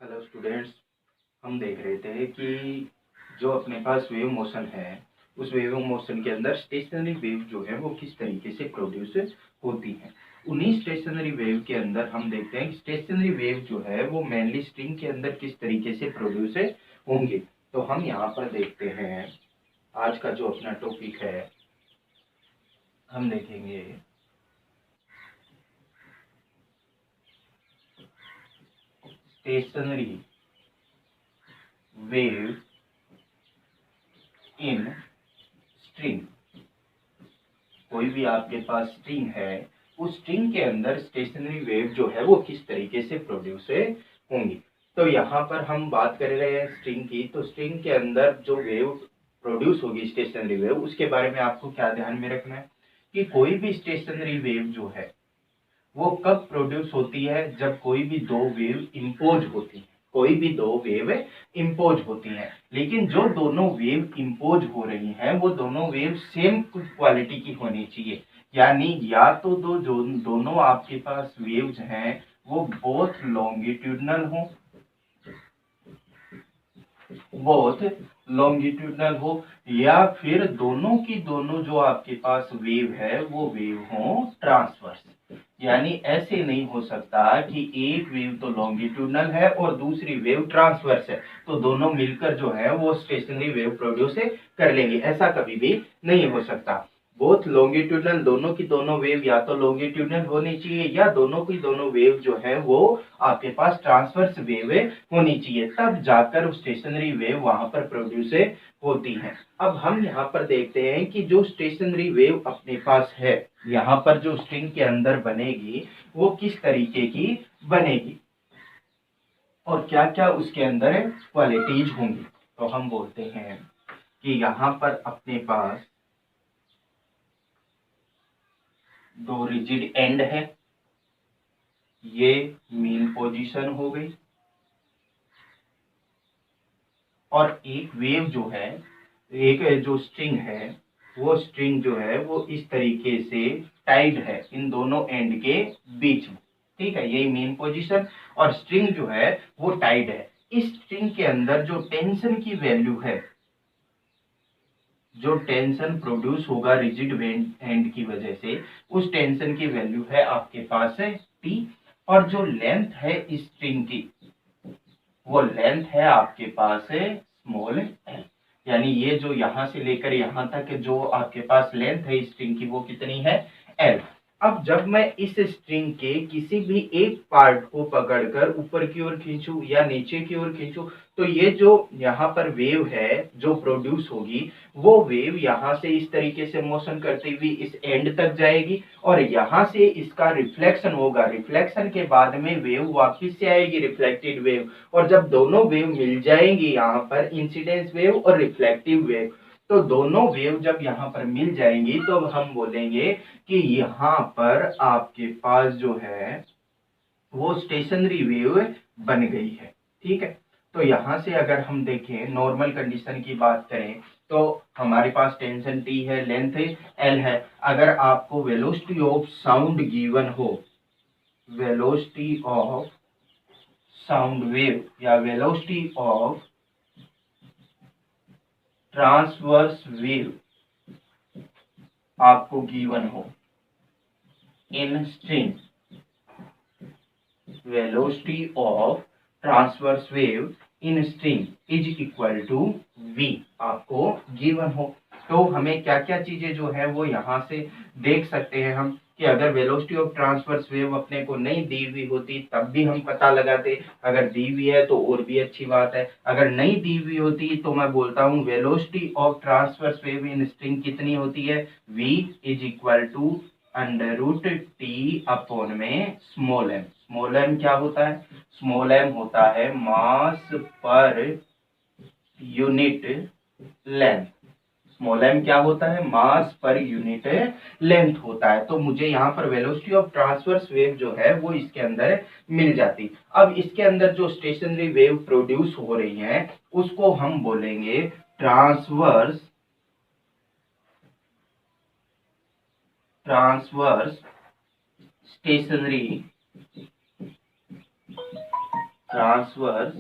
Hello students. हम देख रहे थे कि जो अपने पास वेव मोशन है उस वेव मोशन के अंदर स्टेशनरी वेव जो है वो किस तरीके से प्रोड्यूस होती है। उन्हीं स्टेशनरी वेव के अंदर हम देखते हैं कि स्टेशनरी वेव जो है वो मेनली स्ट्रिंग के अंदर किस तरीके से प्रोड्यूस होंगे। तो हम यहाँ पर देखते हैं आज का जो अपना टॉपिक है हम देखेंगे स्टेशनरी वेव इन स्ट्रिंग। कोई भी आपके पास स्ट्रिंग है उस स्ट्रिंग के अंदर स्टेशनरी वेव जो है वो किस तरीके से प्रोड्यूस होंगी। तो यहाँ पर हम बात कर रहे हैं स्ट्रिंग की, तो स्ट्रिंग के अंदर जो वेव प्रोड्यूस होगी स्टेशनरी वेव, उसके बारे में आपको क्या ध्यान में रखना है कि कोई भी स्टेशनरी वेव जो है वो कब प्रोड्यूस होती है, जब कोई भी दो वेव इम्पोज होती है। कोई भी दो वेव इम्पोज होती हैं, लेकिन जो दोनों वेव इम्पोज हो रही हैं वो दोनों वेव सेम क्वालिटी की होनी चाहिए। यानी या तो जो दोनों आपके पास वेव्स हैं वो बोथ लॉन्गिट्यूडनल हो, बोथ लॉन्गिट्यूडनल हो, या फिर दोनों की दोनों जो आपके पास वेव है वो वेव हो ट्रांसवर्स। यानी ऐसे नहीं हो सकता कि एक वेव तो लॉन्गिट्यूडनल है और दूसरी वेव ट्रांसवर्स है तो दोनों मिलकर जो है वो स्टेशनरी वेव प्रोड्यूस कर लेंगे, ऐसा कभी भी नहीं हो सकता। बोथ लॉन्गिट्यूडनल, दोनों की दोनों वेव या तो लॉन्गिट्यूडनल होनी चाहिए या दोनों की दोनों वेव जो है वो आपके पास ट्रांसवर्स वेव होनी चाहिए, तब जाकर स्टेशनरी वेव वहां पर प्रोड्यूस होती है। अब हम यहाँ पर देखते हैं कि जो स्टेशनरी वेव अपने पास है यहाँ पर जो स्ट्रिंग के अंदर बनेगी वो किस तरीके की बनेगी और क्या क्या उसके अंदर क्वालिटीज होंगी। तो हम बोलते हैं कि यहाँ पर अपने पास दो रिजिड एंड है, ये मीन पोजीशन हो गई, और एक वेव जो है, एक जो स्ट्रिंग है वो स्ट्रिंग जो है वो इस तरीके से टाइड है इन दोनों एंड के बीच में। ठीक है, यही मेन पोजीशन, और स्ट्रिंग जो है वो टाइड है। इस स्ट्रिंग के अंदर जो टेंशन की वैल्यू है, जो टेंशन प्रोड्यूस होगा रिजिड एंड की वजह से, उस टेंशन की वैल्यू है आपके पास है टी, और जो लेंथ है इस स्ट्रिंग की वो लेंथ है आपके पास है स्मॉल एल। यानी ये जो यहां से लेकर यहां तक जो आपके पास लेंथ है स्ट्रिंग की वो कितनी है, एल। अब जब मैं इस स्ट्रिंग के किसी भी एक पार्ट को पकड़कर ऊपर की ओर खींचूं या नीचे की ओर खींचूं, तो ये जो यहाँ पर वेव है जो प्रोड्यूस होगी वो वेव यहाँ से इस तरीके से मोशन करती हुई इस एंड तक जाएगी और यहाँ से इसका रिफ्लेक्शन होगा। रिफ्लेक्शन के बाद में वेव वापस से आएगी, रिफ्लेक्टेड वेव, और जब दोनों वेव मिल जाएंगी यहाँ पर इंसिडेंस वेव और रिफ्लेक्टिव वेव, तो दोनों वेव जब यहाँ पर मिल जाएंगी तो हम बोलेंगे कि यहाँ पर आपके पास जो है वो स्टेशनरी वेव बन गई है। ठीक है, तो यहां से अगर हम देखें नॉर्मल कंडीशन की बात करें तो हमारे पास टेंशन टी है, लेंथ एल है। अगर आपको वेलोसिटी ऑफ साउंड गिवन हो, वेलोसिटी ऑफ साउंड वेव या वेलोसिटी ऑफ ट्रांसवर्स वेव आपको गिवन हो in string, velocity of transverse wave in string is equal to v आपको गिवन हो, तो हमें क्या क्या चीजें जो है वो यहाँ से देख सकते हैं हम कि अगर वेलोसिटी ऑफ ट्रांसवर्स वेव अपने को नहीं दी हुई होती तब भी हम पता लगाते, अगर दी हुई है तो और भी अच्छी बात है, अगर नहीं दी हुई होती तो मैं बोलता हूँ velocity of transverse wave in string कितनी होती है, v is equal to under root T upon में स्मॉल एम। स्मॉल एम क्या होता है, स्मॉल एम होता है मास per unit length. Small M क्या होता है, मास पर यूनिट लेंथ होता है। तो मुझे यहाँ पर वेलोसिटी ऑफ ट्रांसवर्स वेव जो है वो इसके अंदर मिल जाती। अब इसके अंदर जो स्टेशनरी वेव प्रोड्यूस हो रही है उसको हम बोलेंगे transverse stationary transverse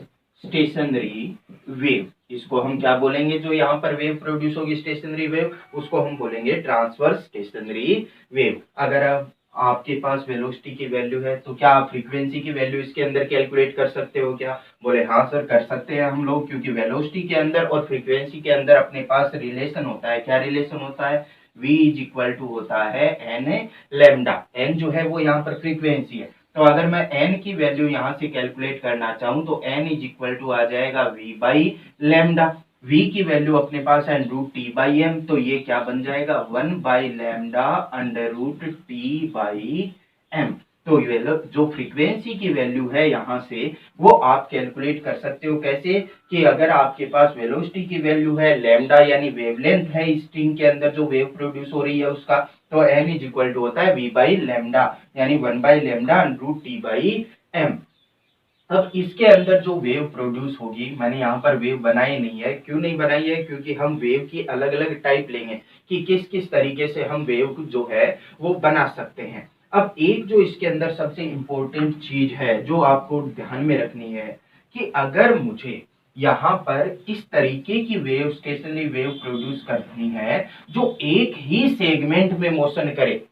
stationary wave, इसको हम क्या बोलेंगे, जो यहाँ पर वेव प्रोड्यूस होगी स्टेशनरी वेव, उसको हम बोलेंगे ट्रांसवर्स स्टेशनरी वेव। अगर आपके पास वेलोसिटी की वैल्यू है तो क्या आप फ्रीक्वेंसी की वैल्यू इसके अंदर कैलकुलेट कर सकते हो क्या? बोले हाँ सर कर सकते हैं हम लोग, क्योंकि वेलोसिटी के अंदर और फ्रीक्वेंसी के अंदर अपने पास रिलेशन होता है। क्या रिलेशन होता है? v इज इक्वल टू होता है एन लैम्डा। एन जो है वो यहाँ पर फ्रीक्वेंसी है, तो अगर मैं n की वैल्यू यहाँ से कैलकुलेट करना चाहूँ तो n इज इक्वल टू आ जाएगा v बाई लैम्डा। v की वैल्यू अपने पास है रूट टी बाई एम, तो ये क्या बन जाएगा 1 by lambda under root T by M. तो ये जो फ्रीक्वेंसी की वैल्यू है यहाँ से वो आप कैलकुलेट कर सकते हो। कैसे? कि अगर आपके पास वेलोसिटी की वैल्यू है लैम्डा यानी वेवलेंथ है स्ट्रिंग के अंदर जो वेव प्रोड्यूस हो रही है उसका, तो n इज इक्वल टू होता है v बाई लैम्डा यानी 1 by lambda root T by M. अब इसके अंदर जो वेव प्रोड्यूस होगी, मैंने यहाँ पर वेव बनाई नहीं है। क्यों नहीं बनाई है? क्योंकि हम वेव की अलग अलग टाइप लेंगे कि किस किस तरीके से हम वेव जो है वो बना सकते हैं। अब एक जो इसके अंदर सबसे इम्पोर्टेंट चीज है जो आपको ध्यान में रखनी है कि अगर मुझे यहाँ पर इस तरीके की वेव स्टेशनरी वेव प्रोड्यूस करनी है जो एक ही सेगमेंट में मोशन करे।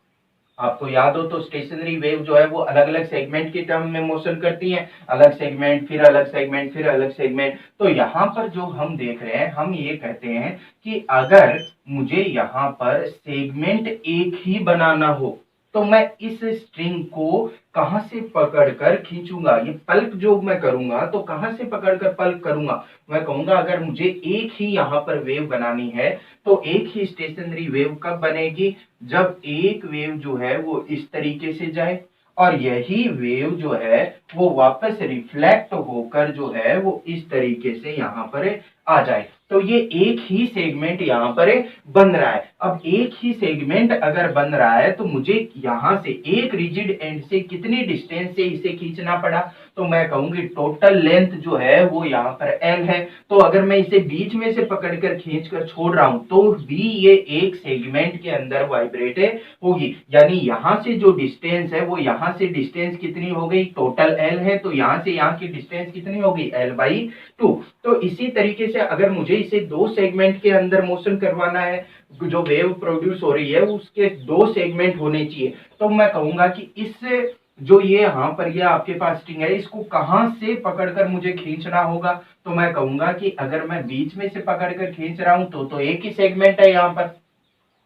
आपको याद हो तो स्टेशनरी वेव जो है वो अलग अलग सेगमेंट के टर्म में मोशन करती है, अलग सेगमेंट फिर अलग सेगमेंट फिर अलग सेगमेंट। तो यहाँ पर जो हम देख रहे हैं, हम ये कहते हैं कि अगर मुझे यहाँ पर सेगमेंट एक ही बनाना हो तो मैं इस स्ट्रिंग को कहां से पकड़कर खींचूंगा? ये पल्क जो मैं करूंगा तो कहां से पकड़कर पल्क करूंगा? मैं कहूंगा अगर मुझे एक ही यहाँ पर वेव बनानी है तो एक ही स्टेशनरी वेव कब बनेगी? जब एक वेव जो है वो इस तरीके से जाए और यही वेव जो है वो वापस रिफ्लेक्ट होकर जो है वो इस तरीके से यहाँ पर आ जाए। तो ये एक ही सेगमेंट यहाँ पर बन रहा है। अब एक ही सेगमेंट अगर बन रहा है तो मुझे यहाँ से एक रिजिड एंड से कितनी डिस्टेंस से इसे खींचना पड़ा? तो मैं कहूंगी टोटल लेंथ जो है वो यहाँ पर l है। तो अगर मैं इसे बीच में से पकड़कर खींचकर छोड़ रहा हूं तो भी ये एक सेगमेंट के अंदर वाइब्रेट होगी, यानी यहाँ से जो डिस्टेंस है वो यहाँ से डिस्टेंस कितनी हो गई? टोटल l है, तो यहाँ से यहाँ की डिस्टेंस कितनी होगी? l by 2। तो इसी तरीके से अगर मुझे इसे दो सेगमेंट के अंदर मोशन करवाना है, जो वेव प्रोड्यूस हो रही है उसके दो सेगमेंट होने चाहिए, तो मैं कहूंगा कि इससे जो ये यहाँ पर ये आपके पास स्ट्रिंग है इसको कहां से पकड़कर मुझे खींचना होगा? तो मैं कहूंगा कि अगर मैं बीच में से पकड़कर खींच रहा हूं तो एक ही सेगमेंट है यहाँ पर।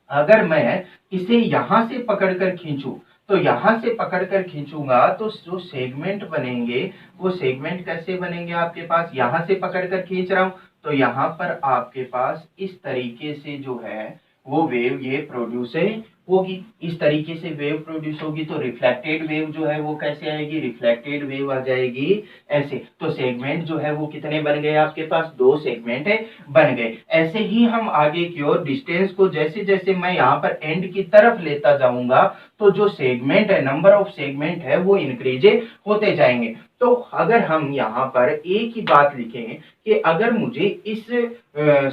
अगर मैं इसे यहां से पकड़कर खींचूं तो यहां से पकड़कर खींचूंगा तो जो सेगमेंट बनेंगे वो सेगमेंट कैसे बनेंगे? आपके पास यहां से पकड़कर खींच रहा हूं तो यहाँ पर आपके पास इस तरीके से जो है वो वेव ये प्रोड्यूस होगी। इस तरीके से वेव प्रोड्यूस होगी तो रिफ्लेक्टेड वेव जो है वो कैसे आएगी? रिफ्लेक्टेड वेव आ जाएगी ऐसे। तो सेगमेंट जो है वो कितने बन गए आपके पास? दो सेगमेंट बन गए। ऐसे ही हम आगे की ओर डिस्टेंस को जैसे जैसे मैं यहाँ पर एंड की तरफ लेता जाऊंगा तो जो सेगमेंट है, नंबर ऑफ सेगमेंट है वो इंक्रीज होते जाएंगे। तो अगर हम यहाँ पर एक ही बात लिखें कि अगर मुझे इस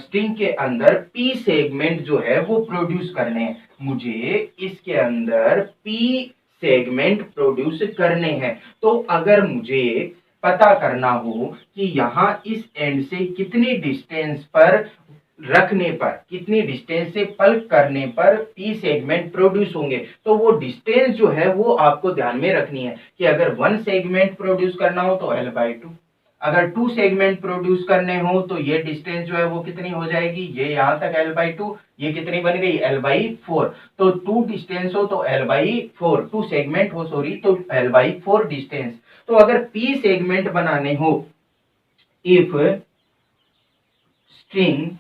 स्ट्रिंग के अंदर पी सेगमेंट जो है वो प्रोड्यूस करने हैं, मुझे इसके अंदर पी सेगमेंट प्रोड्यूस करने हैं, तो अगर मुझे पता करना हो कि यहाँ इस एंड से कितनी डिस्टेंस पर रखने पर, कितनी डिस्टेंस से पल्क करने पर पी सेगमेंट प्रोड्यूस होंगे, तो वो डिस्टेंस जो है वो आपको ध्यान में रखनी है कि अगर वन सेगमेंट प्रोड्यूस करना हो तो l बाई 2, अगर टू सेगमेंट प्रोड्यूस करने हो तो ये डिस्टेंस जो है वो कितनी हो जाएगी? ये यहाँ तक l बाई 2, ये कितनी बन गई? l by 4। तो टू डिस्टेंस हो तो l बाई 4, टू सेगमेंट हो सॉरी तो l बाई 4 डिस्टेंस। तो अगर p सेगमेंट बनाने हो, if string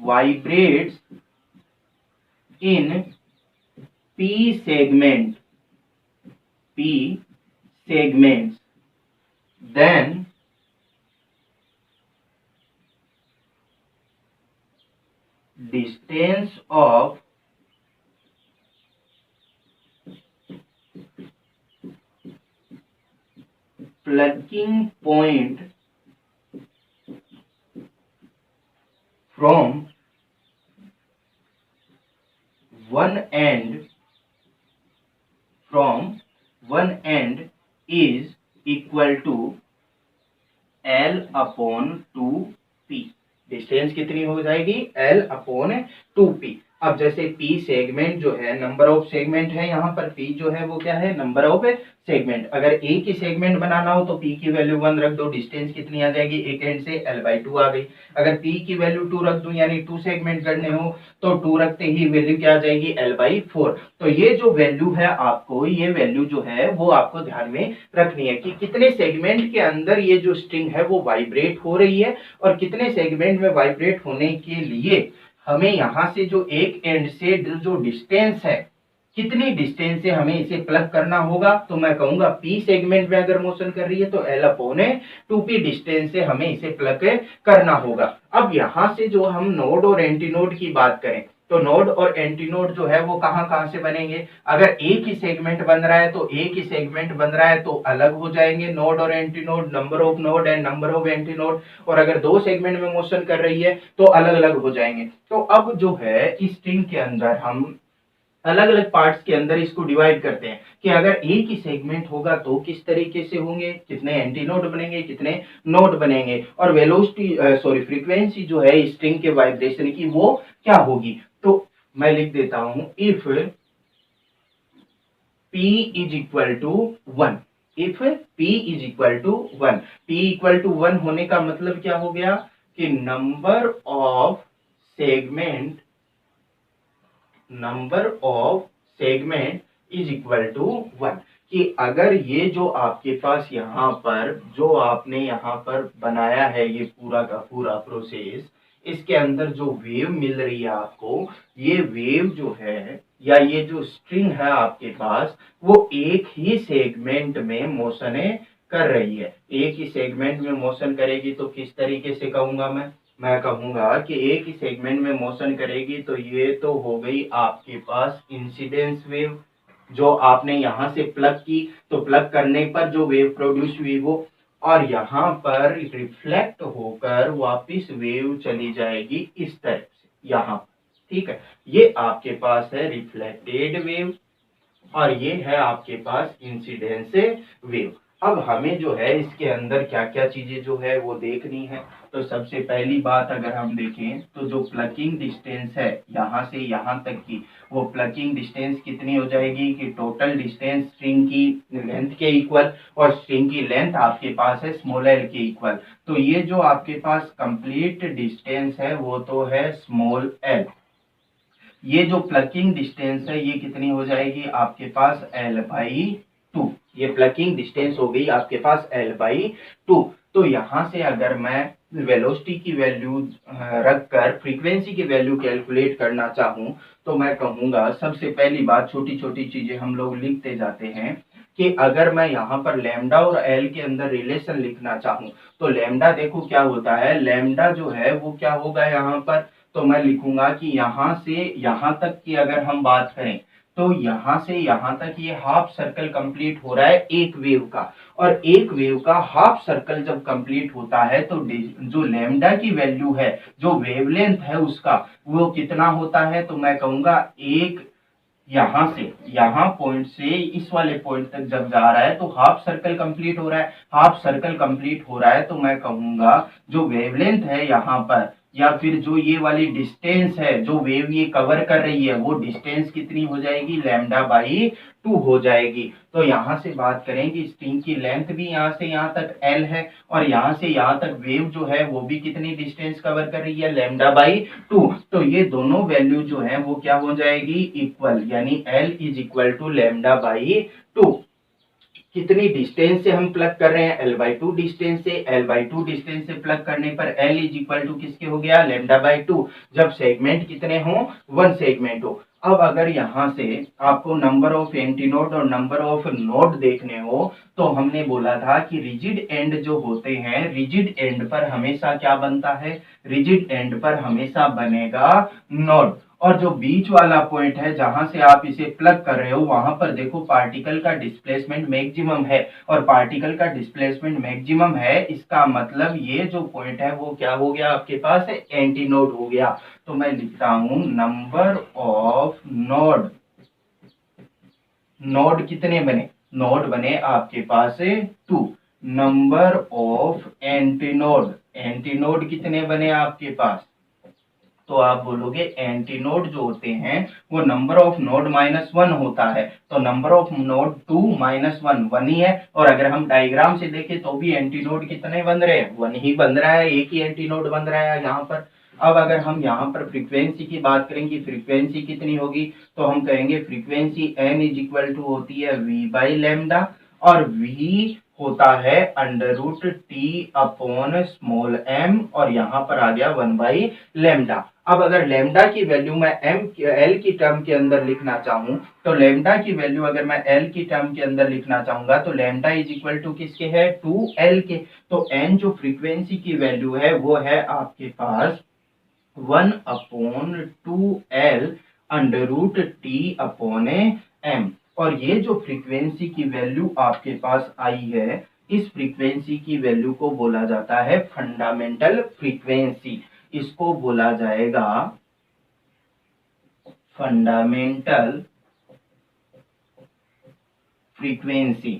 vibrates in p segments, then distance of plugging point from one end one end is equal to L upon 2P। Distance कितनी हो जाएगी? L upon 2P। अब जैसे P segment जो है नंबर ऑफ सेगमेंट है, यहाँ पर P जो है वो क्या है? Number of segment. अगर एक ही सेगमेंट बनाना हो तो P की वैल्यू 1 रख दो, डिस्टेंस कितनी आ जाएगी? एक एंड से L/2 आ गई। अगर P की वैल्यू 2 रख दूं, यानी 2 सेगमेंट करने हो तो 2 रखते ही वैल्यू क्या आ जाएगी? L/4। तो ये जो वैल्यू है आपको, ये वैल्यू जो है वो आपको ध्यान में रखनी है कि कितने सेगमेंट के अंदर ये जो स्ट्रिंग है वो वाइब्रेट हो रही है, और कितने सेगमेंट में वाइब्रेट होने के लिए हमें यहां से जो एक एंड से जो डिस्टेंस है, कितनी डिस्टेंस से हमें इसे प्लग करना होगा। तो मैं कहूंगा P सेगमेंट में अगर मोशन कर रही है तो L अपॉन 2P डिस्टेंस से हमें इसे प्लग करना होगा। अब यहां से जो हम नोड और एंटी नोड की बात करें तो नोड और एंटी नोड जो है वो कहां कहां से बनेंगे? अगर एक ही सेगमेंट बन रहा है तो एक ही सेगमेंट बन रहा है तो अलग हो जाएंगे नोड और anti node, number of node and number of anti node. और अगर दो सेगमेंट में मोशन कर रही है तो अलग अलग हो जाएंगे। तो अब जो है इस स्ट्रिंग के अंदर हम अलग अलग पार्ट्स के अंदर इसको डिवाइड करते हैं कि अगर एक ही सेगमेंट होगा तो किस तरीके से होंगे, कितने एंटी नोड बनेंगे, कितने नोड बनेंगे, और वेलोसिटी फ्रीक्वेंसी जो है स्ट्रिंग के वाइब्रेशन की वो क्या होगी। तो मैं लिख देता हूं, if P is equal to 1, if P is equal to 1, P equal to 1 होने का मतलब क्या हो गया कि number of segment is equal to 1। कि अगर ये जो आपके पास यहाँ पर जो आपने यहाँ पर बनाया है ये पूरा का पूरा प्रोसेस, इसके अंदर जो वेव मिल रही है आपको, ये वेव जो है या ये जो स्ट्रिंग है आपके पास वो एक ही सेगमेंट में मोशन कर रही है। एक ही सेगमेंट में मोशन करेगी तो किस तरीके से कहूंगा मैं कहूंगा कि एक ही सेगमेंट में मोशन करेगी तो ये तो हो गई आपके पास इंसिडेंस वेव, जो आपने यहां से प्लग की तो प्लग करने पर जो वेव प्रोड्यूस हुई वो, और यहाँ पर रिफ्लेक्ट होकर वापिस वेव चली जाएगी इस तरफ से यहाँ पर। ठीक है, ये आपके पास है रिफ्लेक्टेड वेव और ये है आपके पास इंसिडेंस वेव। अब हमें जो है इसके अंदर क्या क्या चीजें जो है वो देखनी है। तो सबसे पहली बात अगर हम देखें तो जो प्लकिंग डिस्टेंस है यहाँ से यहाँ तक की, वो प्लकिंग डिस्टेंस कितनी हो जाएगी कि टोटल डिस्टेंस स्ट्रिंग की लेंथ के इक्वल, और स्ट्रिंग की लेंथ आपके पास है स्मॉल एल के इक्वल। तो ये जो आपके पास कंप्लीट डिस्टेंस है वो तो है स्मॉल एल। ये जो प्लकिंग डिस्टेंस है ये कितनी हो जाएगी आपके पास L/2। ये प्लकिंग डिस्टेंस हो गई आपके पास L/2। तो यहां से अगर मैं वेलोसिटी की वैल्यू रखकर फ्रीक्वेंसी की वैल्यू कैलकुलेट करना चाहूं तो मैं कहूंगा सबसे पहली बात, छोटी छोटी चीजें हम लोग लिखते जाते हैं कि अगर मैं यहाँ पर लैम्डा और एल के अंदर रिलेशन लिखना चाहूं तो लैम्डा देखो क्या होता है, लैम्डा जो है वो क्या होगा यहाँ पर, तो मैं लिखूंगा कि यहां से यहां तक की अगर हम बात करें तो यहां से यहां तक ये हाफ सर्कल कंप्लीट हो रहा है एक वेव का, और एक वेव का हाफ सर्कल जब कंप्लीट होता है तो जो लैम्डा की वैल्यू है, जो वेवलेंथ है उसका, वो कितना होता है। तो मैं कहूंगा एक यहां से यहां पॉइंट से इस वाले पॉइंट तक जब जा रहा है तो हाफ सर्कल कंप्लीट हो रहा है, हाफ सर्कल कंप्लीट हो रहा है तो मैं कहूंगा जो वेवलेंथ है यहाँ पर, या फिर जो ये वाली डिस्टेंस है जो वेव ये कवर कर रही है वो डिस्टेंस कितनी हो जाएगी, λ/2 हो जाएगी। तो यहां से बात करें कि स्ट्रिंग की लेंथ भी यहां से यहां तक L है, और यहां से यहां तक वेव जो है वो भी कितनी डिस्टेंस कवर कर रही है, λ/2। तो ये दोनों वैल्यू जो है वो क्या हो जाएगी, इक्वल, यानी L इज इक्वल टू λ/2। कितनी डिस्टेंस से हम प्लग कर रहे हैं, L/2 डिस्टेंस से, L/2 डिस्टेंस से प्लग करने पर L इज इक्वल टू किसके हो गया, λ/2, जब सेगमेंट कितने हो, 1 सेगमेंट हो। अब अगर यहां से आपको नंबर ऑफ एंटीनोड और नंबर ऑफ नोड देखने हो तो हमने बोला था कि रिजिड एंड जो होते हैं, रिजिड एंड पर हमेशा क्या बनता है, रिजिड एंड पर हमेशा बनेगा नोड, और जो बीच वाला पॉइंट है जहां से आप इसे प्लग कर रहे हो वहां पर देखो पार्टिकल का डिस्प्लेसमेंट मैक्सिमम है, और पार्टिकल का डिस्प्लेसमेंट मैक्सिमम है इसका मतलब ये जो पॉइंट है वो क्या हो गया आपके पास, एंटी नोड हो गया। तो मैं लिखता हूं नंबर ऑफ नोड, नोड कितने बने, नोड बने आपके पास 2। नंबर ऑफ एंटीनोड, एंटीनोड कितने बने आपके पास? तो आप बोलोगे एंटीनोड जो होते हैं वो नंबर ऑफ नोड -1 होता है, तो नंबर ऑफ नोड 2 -1 1 ही है। और अगर हम डायग्राम से देखें तो भी एंटीनोड कितने बन रहे हैं? 1 ही बन रहा है, एक ही एंटीनोड बन रहा है यहाँ पर। अब अगर हम यहाँ पर फ्रीक्वेंसी की बात करेंगे, फ्रीक्वेंसी कितनी होगी, तो हम कहेंगे frequency n is equal to होती है v बाई लैम्डा, और v होता है under root T upon small m, और यहाँ पर आ गया 1 बाई लैम्डा। अब अगर लैम्डा की वैल्यू मैं एल की टर्म के अंदर लिखना चाहूं, तो लैम्डा की वैल्यू अगर मैं एल की टर्म के अंदर लिखना चाहूंगा तो लैम्डा इज इक्वल टू किसके है? 2l के। तो n जो फ्रीक्वेंसी की वैल्यू है वो है आपके पास 1 upon 2l under root T upon m। और ये जो फ्रीक्वेंसी की वैल्यू आपके पास आई है, इस फ्रीक्वेंसी की वैल्यू को बोला जाता है फंडामेंटल फ्रीक्वेंसी। इसको बोला जाएगा फंडामेंटल फ्रीक्वेंसी।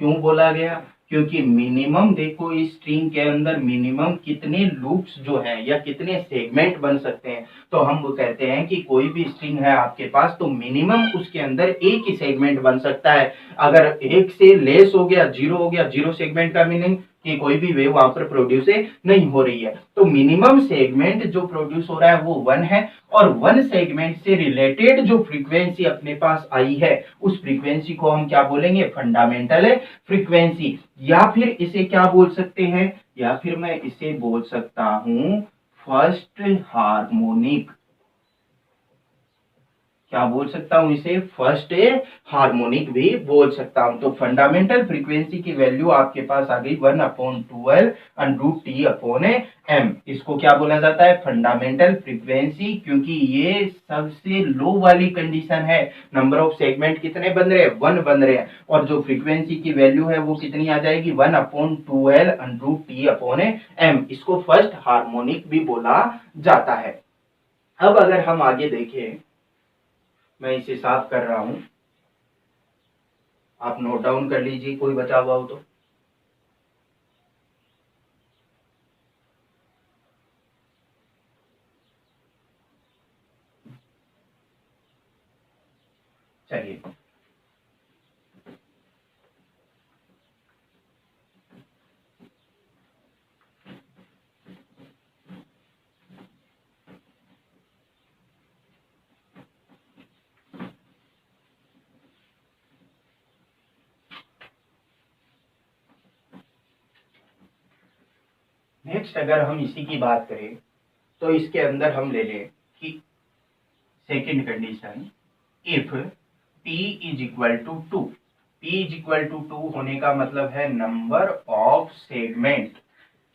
क्यों बोला गया? क्योंकि मिनिमम देखो इस स्ट्रिंग के अंदर मिनिमम कितने लूप्स जो है या कितने सेगमेंट बन सकते हैं, तो हम वो कहते हैं कि कोई भी स्ट्रिंग है आपके पास तो मिनिमम उसके अंदर एक ही सेगमेंट बन सकता है। अगर एक से लेस हो गया, जीरो हो गया, जीरो सेगमेंट का मीनिंग कि कोई भी वेव वहां पर प्रोड्यूस नहीं हो रही है। तो मिनिमम सेगमेंट जो प्रोड्यूस हो रहा है वो 1 है, और 1 सेगमेंट से रिलेटेड जो फ्रीक्वेंसी अपने पास आई है उस फ्रीक्वेंसी को हम क्या बोलेंगे? Fundamental frequency. या फिर इसे क्या बोल सकते हैं? या फिर मैं इसे बोल सकता हूं फर्स्ट हार्मोनिक। क्या बोल सकता हूं इसे? फर्स्ट हार्मोनिक भी बोल सकता हूं। तो फंडामेंटल फ्रीक्वेंसी की वैल्यू आपके पास आ गई 1 upon 12 under root T upon m। इसको क्या बोला जाता है? फंडामेंटल फ्रीक्वेंसी, क्योंकि ये सबसे लो वाली कंडीशन है। नंबर ऑफ सेगमेंट कितने बन रहे हैं? 1 बन रहे हैं, और जो फ्रीक्वेंसी की वैल्यू है वो कितनी आ जाएगी? 1 upon 12 under root T upon m। इसको फर्स्ट हार्मोनिक भी बोला जाता है। अब अगर हम आगे देखें, मैं इसे साफ कर रहा हूं, आप नोट डाउन कर लीजिए कोई बचा हुआ हो तो। चलिए, नेक्स्ट अगर हम इसी की बात करें तो इसके अंदर हम ले लें कि second condition, if p is equal to 2। p is equal to 2 होने का मतलब है नंबर ऑफ सेगमेंट।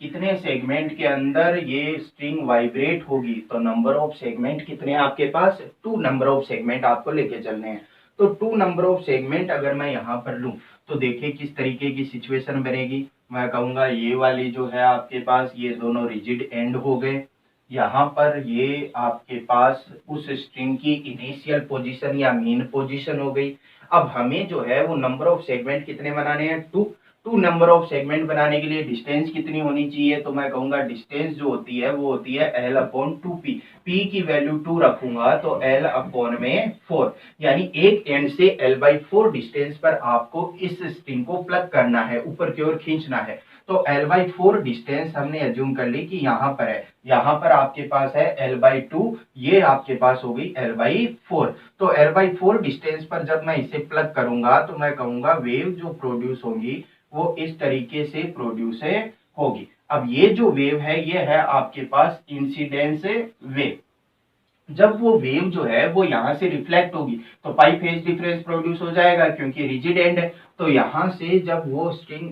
कितने सेगमेंट के अंदर ये स्ट्रिंग वाइब्रेट होगी, तो नंबर ऑफ सेगमेंट कितने हैं आपके पास? 2 नंबर ऑफ सेगमेंट आपको लेके चलने हैं। तो 2 नंबर ऑफ सेगमेंट अगर मैं यहाँ पर लूं तो देखिए किस तरीके की सिचुएशन बनेगी। मैं कहूंगा ये वाली जो है आपके पास, ये दोनों रिजिड एंड हो गए। यहाँ पर ये आपके पास उस स्ट्रिंग की इनिशियल पोजीशन या मीन पोजीशन हो गई। अब हमें जो है वो नंबर ऑफ सेगमेंट कितने बनाने हैं? 2। 2 नंबर ऑफ सेगमेंट बनाने के लिए डिस्टेंस कितनी होनी चाहिए? तो मैं कहूंगा डिस्टेंस जो होती है वो होती है l अपॉन 2p। p की वैल्यू 2 रखूंगा तो l अपॉन में 4, यानी एक एंड से l/4 डिस्टेंस पर आपको इस स्ट्रिंग को प्लग करना है, ऊपर की ओर खींचना है। तो l/4 डिस्टेंस हमने एज्यूम कर ली कि यहाँ पर है, यहाँ पर आपके पास है l/2, ये आपके पास हो गई l/4। तो l/4 डिस्टेंस पर जब मैं इसे प्लग करूंगा तो मैं कहूंगा वेव जो प्रोड्यूस होगी वो इस तरीके से प्रोड्यूस होगी। अब ये जो वेव है ये है आपके पास इंसिडेंस वेव। जब वो वेव जो है वो यहाँ से रिफ्लेक्ट होगी तो पाई फेज डिफरेंस प्रोड्यूस हो जाएगा, क्योंकि रिजिड एंड है। तो यहाँ से जब वो स्ट्रिंग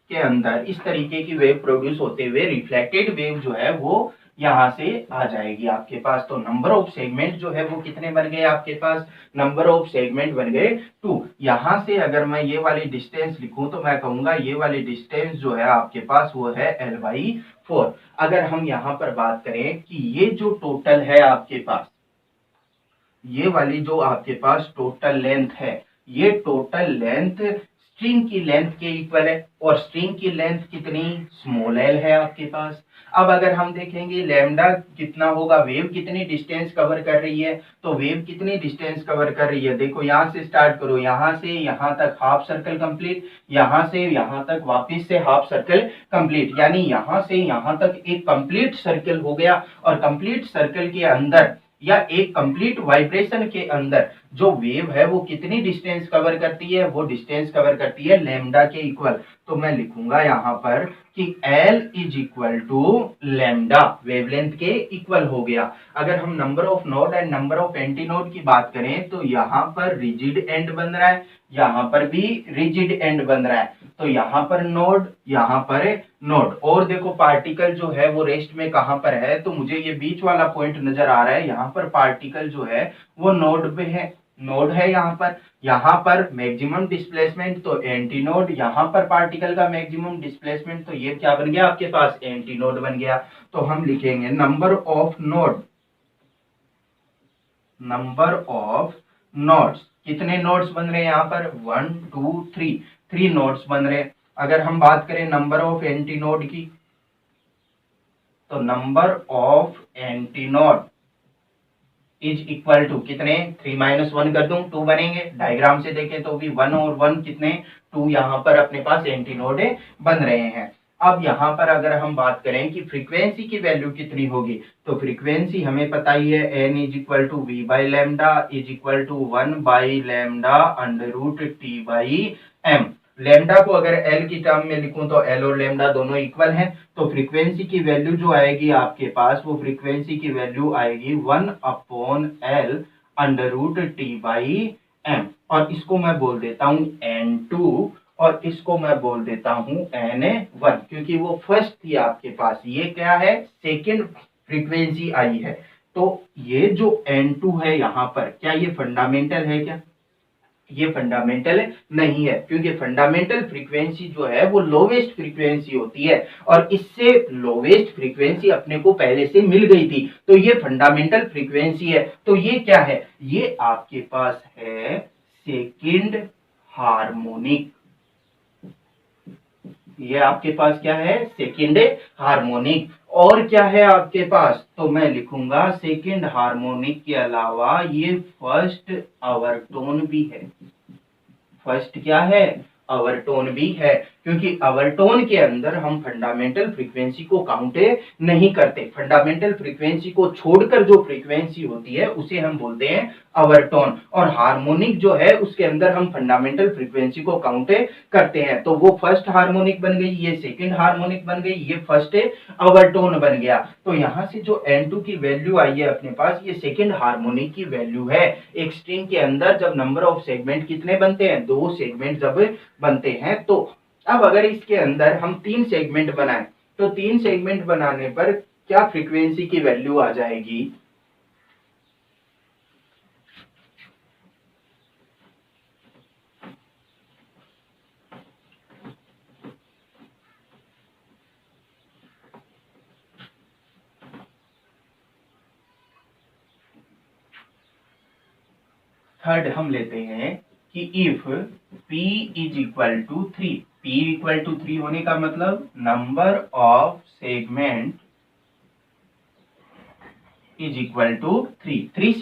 के अंदर इस तरीके की वेव प्रोड्यूस होते हुए रिफ्लेक्टेड वेव जो है वो यहाँ से आ जाएगी आपके पास। तो नंबर ऑफ सेगमेंट जो है वो कितने बन गए आपके पास? नंबर ऑफ सेगमेंट बन गए 2। यहाँ से अगर मैं ये वाली डिस्टेंस लिखूं तो मैं कहूंगा ये वाली डिस्टेंस जो है आपके पास वो है l/4। अगर हम यहाँ पर बात करें कि ये जो टोटल है आपके पास, ये वाली जो आपके पास टोटल लेंथ है, ये टोटल लेंथ स्ट्रिंग की लेंथ के इक्वल है और स्ट्रिंग की लेंथ कितनी, स्मॉल एल है आपके पास। अब अगर हम देखेंगे लैम्डा कितना होगा, वेव कितनी डिस्टेंस कवर कर रही है, तो वेव कितनी डिस्टेंस कवर कर रही है, देखो यहां से स्टार्ट करो, यहां से यहां तक हाफ सर्कल कंप्लीट, यहां से यहां तक वापस से हाफ सर्कल कंप्लीट, यानी यहां से यहां तक एक कंप्लीट सर्कल हो गया। और कंप्लीट सर्कल के अंदर या एक कंप्लीट वाइब्रेशन के अंदर जो वेव है वो कितनी डिस्टेंस कवर करती है, वो डिस्टेंस कवर करती है लैम्डा के इक्वल। तो मैं लिखूंगा यहां पर कि L is equal to lambda, wavelength के इक्वल हो गया। अगर हम number of node and number of anti node की बात करें तो यहाँ पर रिजिड एंड बन रहा है, यहाँ पर भी रिजिड एंड बन रहा है, तो यहाँ पर नोड, यहाँ पर नोड। और देखो पार्टिकल जो है वो रेस्ट में कहां पर है, तो मुझे ये बीच वाला पॉइंट नजर आ रहा है, यहाँ पर पार्टिकल जो है वो नोड पे है, नोड है यहाँ पर मैक्सिमम डिस्प्लेसमेंट तो एंटी नोड, यहाँ पर पार्टिकल का मैक्सिमम डिस्प्लेसमेंट, तो ये क्या बन गया आपके पास, एंटी नोड बन गया। तो हम लिखेंगे number of node, number of nodes, कितने नोड्स बन रहे हैं यहाँ पर, 1 2 3, 3 नोड्स बन रहे हैं। अगर हम बात करें नंबर ऑफ एंटी नोड की, तो number of anti node is equal to कितने, 3 माइनस 1 कर दूं 2 बनेंगे, डायग्राम से देखें तो भी 1 और 1 कितने, 2 यहाँ पर अपने पास एंटी नोड बन रहे हैं। अब यहाँ पर अगर हम बात करें कि फ्रीक्वेंसी की वैल्यू कितनी होगी, तो फ्रीक्वेंसी हमें पता ही है, n is equal to V by lambda is equal to 1 by lambda under root T by M. Lambda को अगर एल की टर्म में लिखूं तो एल और लैम्डा दोनों इक्वल हैं, तो फ्रीक्वेंसी की वैल्यू जो आएगी आपके पास, वो फ्रीक्वेंसी की वैल्यू आएगी 1 upon L under root T by M. और इसको मैं बोल देता हूं n2 और इसको मैं बोल देता हूं n1, क्योंकि वो फर्स्ट थी आपके पास, ये क्या है, सेकेंड फ्रीक्वेंसी आई है। तो ये जो n2 है यहाँ पर, क्या ये फंडामेंटल है क्या, ये फंडामेंटल नहीं है, क्योंकि फंडामेंटल फ्रीक्वेंसी जो है वो लोवेस्ट फ्रीक्वेंसी होती है और इससे लोवेस्ट फ्रीक्वेंसी अपने को पहले से मिल गई थी, तो ये फंडामेंटल फ्रीक्वेंसी है। तो ये क्या है, ये आपके पास है सेकंड हार्मोनिक, ये आपके पास क्या है, सेकंड हार्मोनिक। और क्या है आपके पास, तो मैं लिखूंगा सेकंड हार्मोनिक के अलावा ये फर्स्ट ओवरटोन भी है, फर्स्ट क्या है, ओवरटोन भी है, क्योंकि ओवरटोन के अंदर हम फंडामेंटल फ्रीक्वेंसी को काउंट नहीं करते, फंडामेंटल फ्रीक्वेंसी को छोड़कर जो फ्रीक्वेंसी होती है उसे हम बोलते हैं ओवरटोन। और हार्मोनिक जो है उसके अंदर हम फंडामेंटल फ्रीक्वेंसी को काउंट करते हैं। तो वो फर्स्ट हार्मोनिक बन गई, ये सेकंड हार्मोनिक बन गई, ये फर्स्ट ओवरटोन बन गया। तो यहां से जो n2 की वैल्यू आई है अपने पास, ये सेकंड हार्मोनिक की वैल्यू है। एक स्ट्रिंग के अंदर जब नंबर ऑफ सेगमेंट कितने बनते हैं, 2 सेगमेंट जब बनते हैं, तो अब अगर इसके अंदर हम 3 सेगमेंट बनाएं, तो 3 सेगमेंट बनाने पर क्या फ्रीक्वेंसी की वैल्यू आ जाएगी, थर्ड हम लेते हैं कि if p is equal to 3, p equal to 3 होने का मतलब number of segment is equal to 3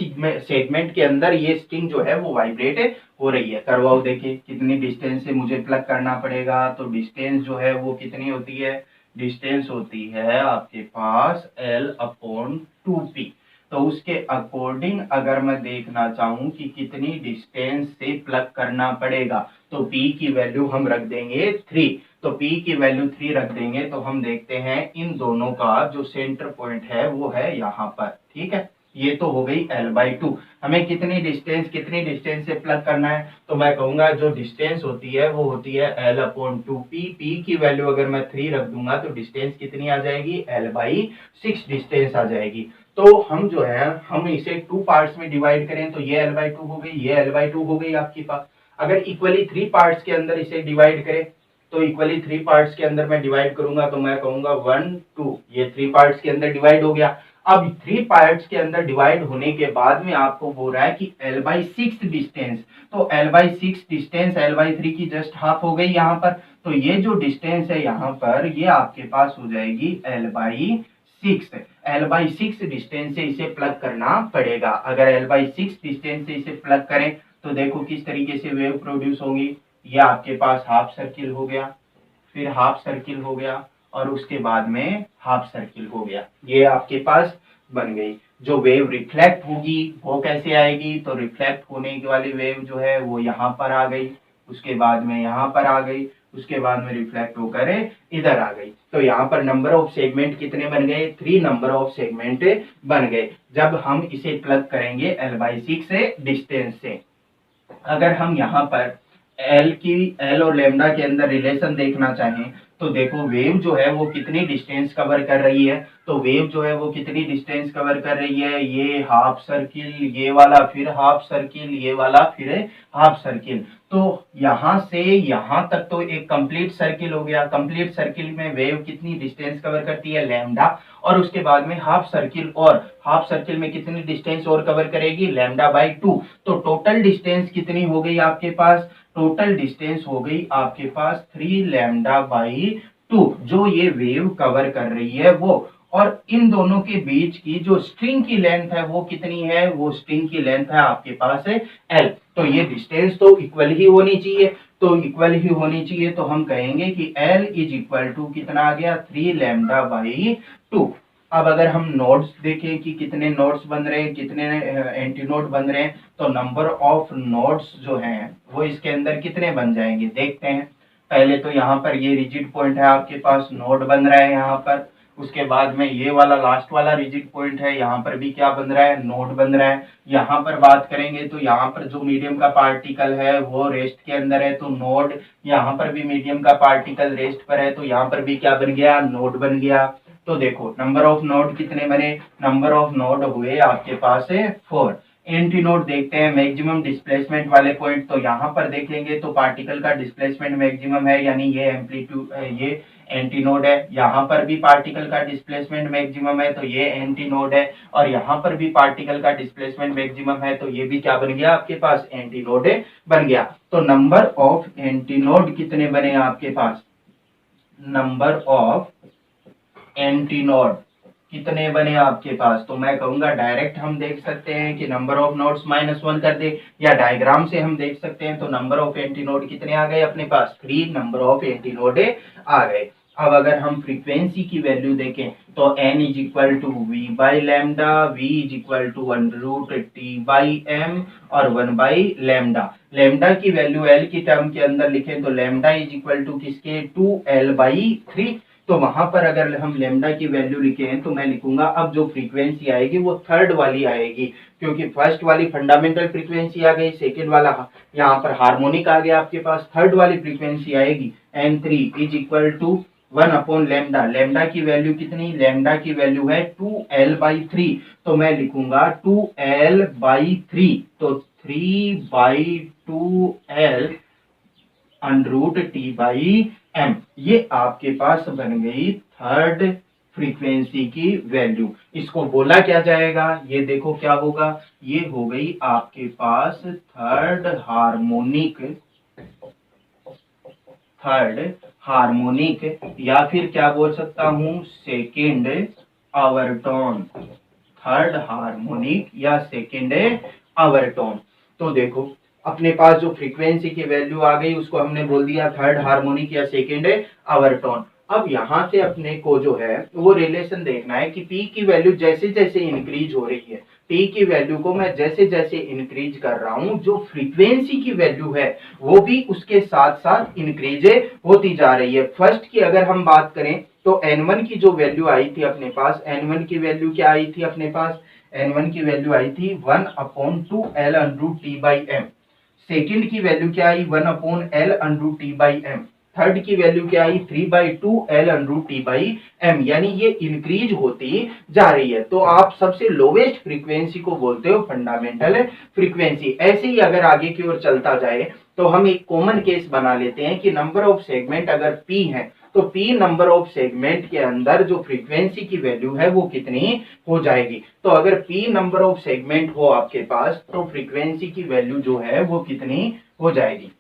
segment के अंदर ये स्ट्रिंग जो है वो वाइब्रेट हो रही है। करवाओ देखिए कितनी डिस्टेंस से मुझे प्लग करना पड़ेगा, तो डिस्टेंस जो है वो कितनी होती है, डिस्टेंस होती है आपके पास L अपॉन 2p। तो उसके अकॉर्डिंग अगर मैं देखना चाहूं कि कितनी डिस्टेंस से प्लग करना पड़ेगा, तो p की वैल्यू हम रख देंगे 3। तो p की वैल्यू 3 रख देंगे, तो हम देखते हैं इन दोनों का जो सेंटर पॉइंट है वो है यहाँ पर, ठीक है। ये तो हो गई L/2। हमें कितनी डिस्टेंस से प्लग करना है, तो मैं कहूंगा जो डिस्टेंस होती है वो होती है L/2p। p की वैल्यू अगर मैं 3 रख दूंगा तो डिस्टेंस कितनी आ जाएगी, L/6 डिस्टेंस आ जाएगी। तो हम जो है हम इसे 2 पार्ट्स में डिवाइड करें, तो ये L/2 हो गई, ये L/2 हो गई आपके पास। अगर इक्वली 3 पार्ट्स के अंदर इसे डिवाइड करें, तो इक्वली 3 पार्ट्स के अंदर मैं डिवाइड करूंगा, तो मैं कहूंगा 1 2, ये 3 पार्ट्स के अंदर डिवाइड हो गया। अब 3 पार्ट्स के अंदर डिवाइड होने के बाद में आपको बोल रहा है कि l/6 डिस्टेंस, तो l/6 डिस्टेंस l/3 की जस्ट हाफ हो गई यहाँ पर, तो ये जो डिस्टेंस है यहाँ पर ये आपके पास हो जाएगी l/6। l/6 डिस्टेंस से इसे प्लग करना पड़ेगा। अगर l/6 डिस्टेंस से इसे प्लग करें तो देखो किस तरीके से वेव प्रोड्यूस होगी। ये आपके पास हाफ सर्किल हो गया, फिर हाफ सर्किल हो गया और उसके बाद में हाफ सर्किल हो गया, ये आपके पास बन गई। जो वेव रिफ्लेक्ट होगी वो कैसे आएगी, तो रिफ्लेक्ट होने वाली वेव जो है वो यहाँ पर आ गई, उसके बाद में यहाँ पर आ गई, उसके बाद में रिफ्लेक्ट होकर इधर आ गई। तो यहाँ पर नंबर ऑफ सेगमेंट कितने बन गए, 3 नंबर ऑफ सेगमेंट बन गए जब हम इसे प्लग करेंगे l/6 डिस्टेंस से। अगर हम यहाँ पर एल और लेमडा के अंदर रिलेशन देखना चाहें तो देखो वेव जो है वो कितनी डिस्टेंस कवर कर रही है, तो वेव जो है वो कितनी डिस्टेंस कवर कर रही है, ये हाफ सर्किल, ये वाला फिर हाफ सर्किल, ये वाला फिर हाफ सर्किल, तो यहाँ से यहाँ तक तो एक कंप्लीट सर्किल हो गया। कंप्लीट सर्किल में वेव कितनी डिस्टेंस कवर करती है, लैम्डा, और उसके बाद में हाफ सर्किल, और हाफ सर्किल में कितनी डिस्टेंस और कवर करेगी, λ/2। तो टोटल डिस्टेंस कितनी हो गई आपके पास, टोटल डिस्टेंस हो गई आपके पास 3λ/2 जो ये वेव कवर कर रही है वो। और इन दोनों के बीच की जो स्ट्रिंग की लेंथ है वो कितनी है, वो स्ट्रिंग की लेंथ है आपके पास है l। तो ये डिस्टेंस तो इक्वल ही होनी चाहिए, तो इक्वल ही होनी चाहिए, तो हम कहेंगे कि l इज इक्वल टू कितना आ गया, 3λ/2। अब अगर हम नोड्स देखें कि कितने नोड्स बन रहे हैं, कितने एंटी नोड बन रहे हैं, तो नंबर ऑफ नोड्स जो हैं वो इसके अंदर कितने बन जाएंगे देखते हैं। पहले तो यहाँ पर ये रिजिड पॉइंट है आपके पास, नोड बन रहा है यहाँ पर, उसके बाद में ये वाला लास्ट वाला रिजिड पॉइंट है, यहाँ पर भी क्या बन रहा है, नोड बन रहा है। यहाँ पर बात करेंगे तो यहाँ पर जो मीडियम का पार्टिकल है वो रेस्ट के अंदर है, तो नोड, यहाँ पर भी मीडियम का पार्टिकल रेस्ट पर है, तो यहाँ पर भी क्या बन गया, नोड बन गया। तो देखो नंबर ऑफ नोड कितने बने, नंबर ऑफ नोड हुए आपके पास है 4। एंटी नोड देखते हैं, मैक्सिमम डिस्प्लेसमेंट वाले पॉइंट, तो यहाँ पर देखेंगे तो पार्टिकल का डिस्प्लेसमेंट मैक्सिमम है, यानी ये एम्पलीट्यूड, ये एंटी नोड है। यहाँ पर भी पार्टिकल का डिस्प्लेसमेंट मैक्सिमम है, तो ये एंटी नोड है, और यहाँ पर भी पार्टिकल का डिस्प्लेसमेंट मैक्सिमम है, तो ये भी क्या बन गया आपके पास, एंटी नोड बन गया। तो नंबर ऑफ एंटी नोड कितने बने आपके पास, नंबर ऑफ एंटी नोड कितने बने आपके पास, तो मैं कहूंगा डायरेक्ट हम देख सकते हैं कि नंबर ऑफ नोड्स -1 कर दे, या डायग्राम से हम देख सकते हैं। तो नंबर ऑफ एंटी नोड कितने आ गए अपने पास, 3 नंबर ऑफ एंटी नोड आ गए। अब अगर हम फ्रीक्वेंसी की वैल्यू देखें तो n is equal to v/λ, v is equal to √t/m और 1/λ। लैम्डा की वैल्यू l की टर्म के अंदर लिखें तो लैम्डा इज इक्वल टू किसके, 2l/3। तो वहां पर अगर हम लेमडा की वैल्यू लिखें तो मैं लिखूंगा, अब जो फ्रीक्वेंसी आएगी वो थर्ड वाली आएगी, क्योंकि फर्स्ट वाली फंडामेंटल फ्रीक्वेंसी आ गई, सेकेंड वाला यहाँ पर हार्मोनिक आ गया आपके पास, थर्ड वाली फ्रीक्वेंसी आएगी n3 is equal to 1/λ। Lambda की वैल्यू कितनी, लैम्डा की वैल्यू है 2l/3, तो मैं लिखूंगा 2l/3, तो 3/2l √t/m। ये आपके पास बन गई थर्ड फ्रीक्वेंसी की वैल्यू। इसको बोला क्या जाएगा, ये देखो क्या होगा, ये हो गई आपके पास थर्ड हार्मोनिक, या फिर क्या बोल सकता हूं, सेकेंड ओवरटोन, थर्ड हार्मोनिक या सेकेंड ओवरटोन। तो देखो अपने पास जो फ्रीक्वेंसी की वैल्यू आ गई उसको हमने बोल दिया थर्ड हार्मोनिक या सेकेंड ओवरटोन। अब यहाँ से अपने को जो है वो रिलेशन देखना है कि P की वैल्यू जैसे जैसे इंक्रीज हो रही है, P की वैल्यू को मैं जैसे जैसे इंक्रीज कर रहा हूँ, जो फ्रीक्वेंसी की वैल्यू है वो भी उसके साथ साथ इंक्रीज होती जा रही है। फर्स्ट की अगर हम बात करें तो N1 की जो वैल्यू आई थी अपने पास, N1 की वैल्यू क्या आई थी अपने पास, N1 की वैल्यू आई थी 1/2l/t/m। सेकेंड की वैल्यू क्या आई, 1/l/t/m। थर्ड की वैल्यू क्या आई, 3/2l/t/m, यानी ये इंक्रीज होती जा रही है। तो आप सबसे लोवेस्ट फ्रीक्वेंसी को बोलते हो फंडामेंटल फ्रीक्वेंसी। ऐसे ही अगर आगे की ओर चलता जाए तो हम एक कॉमन केस बना लेते हैं कि नंबर ऑफ सेगमेंट अगर p है तो पी नंबर ऑफ सेगमेंट के अंदर जो फ्रीक्वेंसी की वैल्यू है वो कितनी हो जाएगी। तो अगर पी नंबर ऑफ सेगमेंट हो आपके पास तो फ्रीक्वेंसी की वैल्यू जो है वो कितनी हो जाएगी।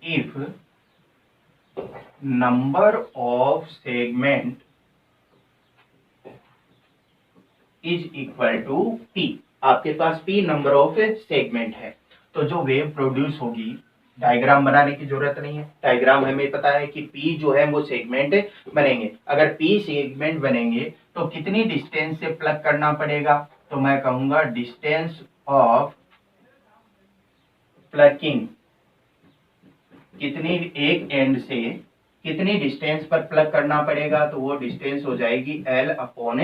If number of segment is equal to p, आपके पास p नंबर ऑफ सेगमेंट है तो जो वेव प्रोड्यूस होगी, डायग्राम बनाने की जरूरत नहीं है, डायग्राम हमें पता है कि p जो है वो सेगमेंट बनेंगे। अगर p सेगमेंट बनेंगे तो कितनी डिस्टेंस से प्लग करना पड़ेगा, तो मैं कहूंगा डिस्टेंस ऑफ प्लगिंग, कितनी एक एंड से कितनी डिस्टेंस पर प्लग करना पड़ेगा, तो वो डिस्टेंस हो जाएगी L अपॉन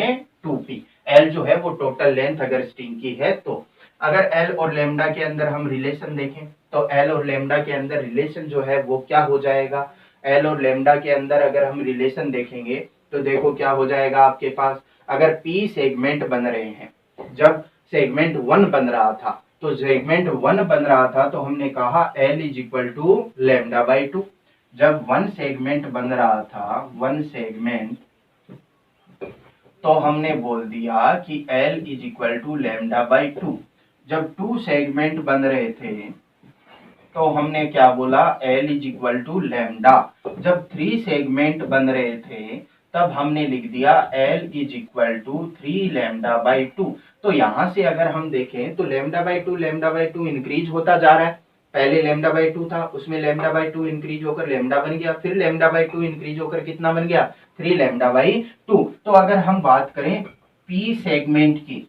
2p। L जो है वो टोटल लेंथ अगर स्ट्रिंग की है तो। अगर L और लेमडा के अंदर हम रिलेशन देखें तो L और लेमडा के अंदर रिलेशन जो है वो क्या हो जाएगा, L और लेमडा के अंदर अगर हम रिलेशन देखेंगे तो देखो क्या हो जाएगा आपके पास। अगर P सेगमेंट बन रहे हैं, जब सेगमेंट 1 बन रहा था तो सेगमेंट 1 बन रहा था तो हमने कहा L is equal to lambda by 2। जब 1 सेगमेंट बन रहा था 1 सेगमेंट, तो हमने बोल दिया कि L is equal to lambda by 2। जब 2 सेगमेंट बन रहे थे तो हमने क्या बोला, L is equal to lambda. जब 3 सेगमेंट बन रहे थे तब हमने लिख दिया L is equal to 3 lambda by 2। तो यहां से अगर हम देखें तो लेमडा बाई 2 इंक्रीज होता जा रहा है। पहले लेमडा बाई 2 था, उसमें लेमडा बाई 2 इंक्रीज होकर लेमडा बन गया, फिर लेमडा बाई 2 इंक्रीज होकर कितना बन गया, 3 लेमडा बाई 2। तो अगर हम बात करें P सेगमेंट की,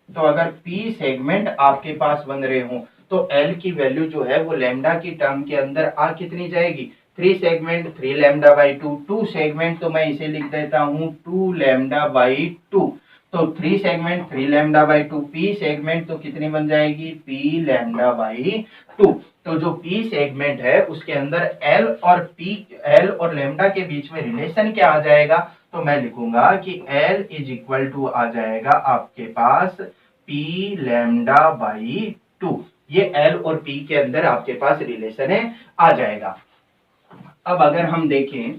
तो अगर P सेगमेंट आपके पास बन रहे हो तो L की वैल्यू जो है वो लेमडा की टर्म के अंदर आ कितनी जाएगी, 3 सेगमेंट 3 लेमडा बाई 2, 2 सेगमेंट तो मैं इसे लिख देता हूं 2 लेमडा बाई 2। तो 3 segment 3 lambda by 2, P segment तो कितनी बन जाएगी, P लेमडा बाई 2। तो जो P सेगमेंट है उसके अंदर L और लेमडा के बीच में रिलेशन क्या आ जाएगा, तो मैं लिखूंगा कि L इज इक्वल टू आ जाएगा आपके पास P लेमडा बाई 2। ये L और P के अंदर आपके पास रिलेशन है आ जाएगा। अब अगर हम देखें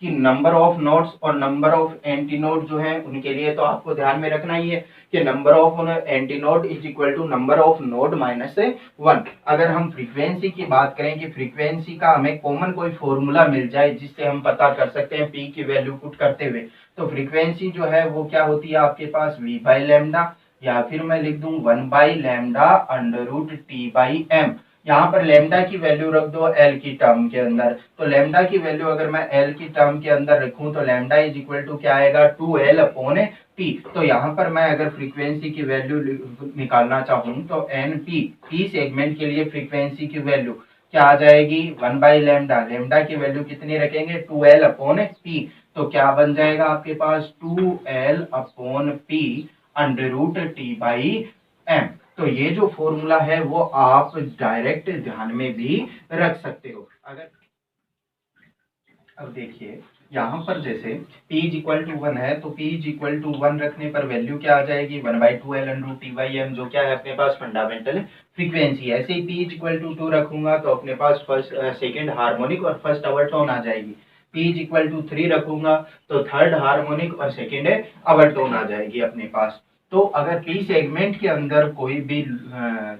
कि नंबर ऑफ नोड्स और नंबर ऑफ एंटी नोड जो है उनके लिए, तो आपको ध्यान में रखना ही है कि number of anti node is equal to number of node minus 1। अगर हम फ्रीक्वेंसी की बात करें कि फ्रीक्वेंसी का हमें कॉमन कोई फॉर्मूला मिल जाए जिससे हम पता कर सकते हैं P की वैल्यू पुट करते हुए, तो फ्रीक्वेंसी जो है वो क्या होती है आपके पास V बाई लैम्डा, या फिर मैं लिख दूं 1 by lambda under root T by M। यहाँ पर लेमडा की वैल्यू रख दो L की टर्म के अंदर, तो लेमडा की वैल्यू अगर मैं L की टर्म के अंदर रखूं तो लेमडा इज इक्वल टू क्या आएगा, 2L अपॉन T। तो यहाँ पर मैं अगर फ्रीक्वेंसी की वैल्यू निकालना चाहूं तो NP, P सेगमेंट के लिए फ्रीक्वेंसी की वैल्यू क्या आ जाएगी, 1 बाई लेमडा, लेमडा की वैल्यू कितनी रखेंगे, 2L अपॉन P। तो क्या बन जाएगा आपके पास 2L upon P under root T by M। तो ये जो फॉर्मूला है वो आप डायरेक्ट ध्यान में भी रख सकते हो। अगर अब देखिए यहाँ पर जैसे P इज इक्वल टू 1 है तो P इज इक्वल टू 1 रखने पर वैल्यू क्या आ जाएगी, 1 by 2L under root T by M, जो क्या है अपने पास फंडामेंटल फ्रीक्वेंसी है। ऐसे ही P इज इक्वल टू 2 रखूंगा तो अपने पास सेकेंड हार्मोनिक और फर्स्ट ओवरटोन आ जाएगी। P इज इक्वल टू 3 रखूंगा तो थर्ड हार्मोनिक और सेकेंड ओवरटोन आ जाएगी अपने पास। तो अगर P सेगमेंट के अंदर कोई भी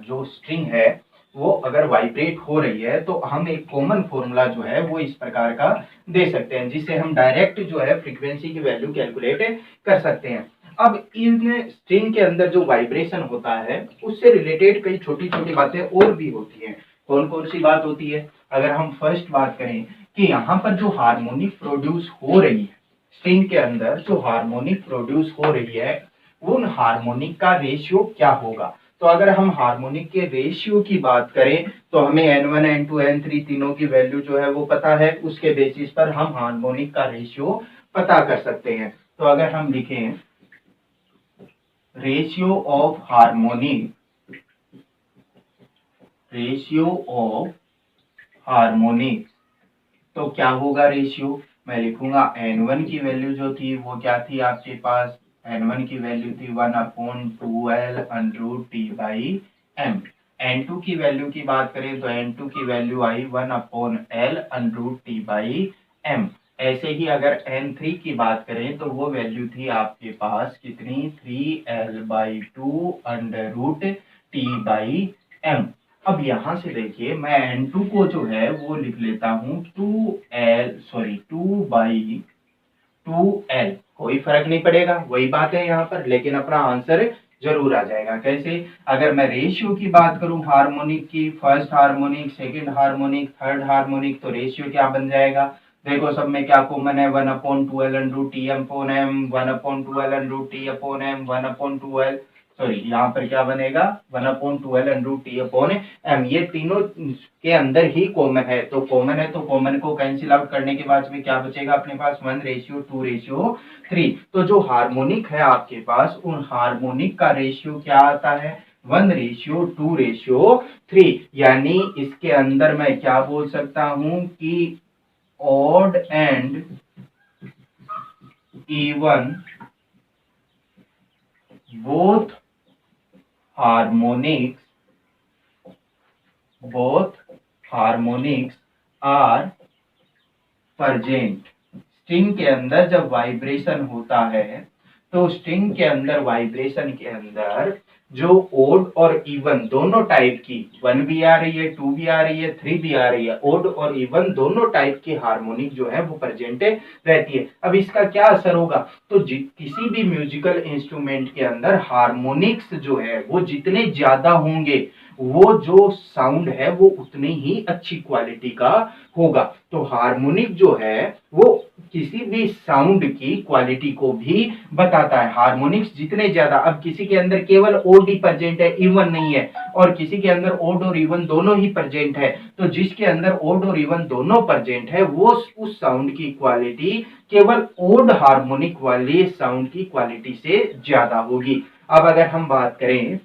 जो स्ट्रिंग है वो अगर वाइब्रेट हो रही है तो हम एक कॉमन फॉर्मूला जो है वो इस प्रकार का दे सकते हैं जिससे हम डायरेक्ट जो है फ्रीक्वेंसी की वैल्यू कैलकुलेट कर सकते हैं। अब इन स्ट्रिंग के अंदर जो वाइब्रेशन होता है उससे रिलेटेड कई छोटी छोटी बातें और भी होती हैं। कौन कौन सी बात होती है, अगर हम फर्स्ट बात करें कि यहाँ पर जो हार्मोनिक प्रोड्यूस हो रही है, स्ट्रिंग के अंदर जो हार्मोनिक प्रोड्यूस हो रही है उन हार्मोनिक का रेशियो क्या होगा। तो अगर हम हार्मोनिक के रेशियो की बात करें तो हमें N1 N2 N3 तीनों की वैल्यू जो है वो पता है, उसके बेसिस पर हम हार्मोनिक का रेशियो पता कर सकते हैं। तो अगर हम लिखें रेशियो ऑफ हार्मोनिक, तो क्या होगा रेशियो, मैं लिखूंगा N1 की वैल्यू जो थी वो क्या थी आपके पास, N1 की वैल्यू थी 1/2L under T by M. N2 की वैल्यू की बात करें तो N2 की वैल्यू आई 1/L under T by M. ऐसे ही अगर N3 की बात करें तो वो वैल्यू थी आपके पास कितनी, 3L/2 under root T by M. अब यहां से देखिए मैं N2 को जो है वो लिख लेता हूं 2L, कोई फर्क नहीं पड़ेगा, वही बात है यहाँ पर, लेकिन अपना आंसर जरूर आ जाएगा। कैसे, अगर मैं रेशियो की बात करूं हार्मोनिक की, first harmonic, second harmonic, third harmonic, तो रेशियो क्या बन जाएगा, देखो सब में क्या कॉमन है, 1/2L under T upon M, 1/2L under T upon M, 1/2L, sorry यहाँ पर क्या बनेगा 1/2L under T upon M, ये तीनों के अंदर ही कॉमन है, तो कॉमन को कैंसिल आउट करने के बाद में क्या बचेगा अपने पास, 1:2:3। तो जो हार्मोनिक है आपके पास, उन हार्मोनिक का रेशियो क्या आता है, 1:2:3। यानी इसके अंदर मैं क्या बोल सकता हूं कि odd and even both harmonics are present। String के अंदर जब वाइब्रेशन होता है तो स्ट्रिंग के अंदर वाइब्रेशन के अंदर जो ओड और इवन दोनों टाइप की, 1 भी आ रही है, 2 भी आ रही है, 3 भी आ रही है, ओड और इवन दोनों टाइप की हार्मोनिक जो है वो प्रेजेंट रहती है। अब इसका क्या असर होगा, तो किसी भी म्यूजिकल इंस्ट्रूमेंट के अंदर हार्मोनिक्स जो है वो जितने ज्यादा होंगे वो जो साउंड है वो उतनी ही अच्छी क्वालिटी का होगा। तो हार्मोनिक जो है वो किसी भी साउंड की क्वालिटी को भी बताता है। हार्मोनिक्स जितने ज्यादा, अब किसी के अंदर केवल ओड ही प्रेजेंट है, इवन नहीं है, और किसी के अंदर ओड और इवन दोनों ही प्रेजेंट है, तो जिसके अंदर ओड और इवन दोनों प्रेजेंट है वो उस साउंड की क्वालिटी केवल ओड हार्मोनिक वाले साउंड की क्वालिटी से ज्यादा होगी। अब अगर हम बात करें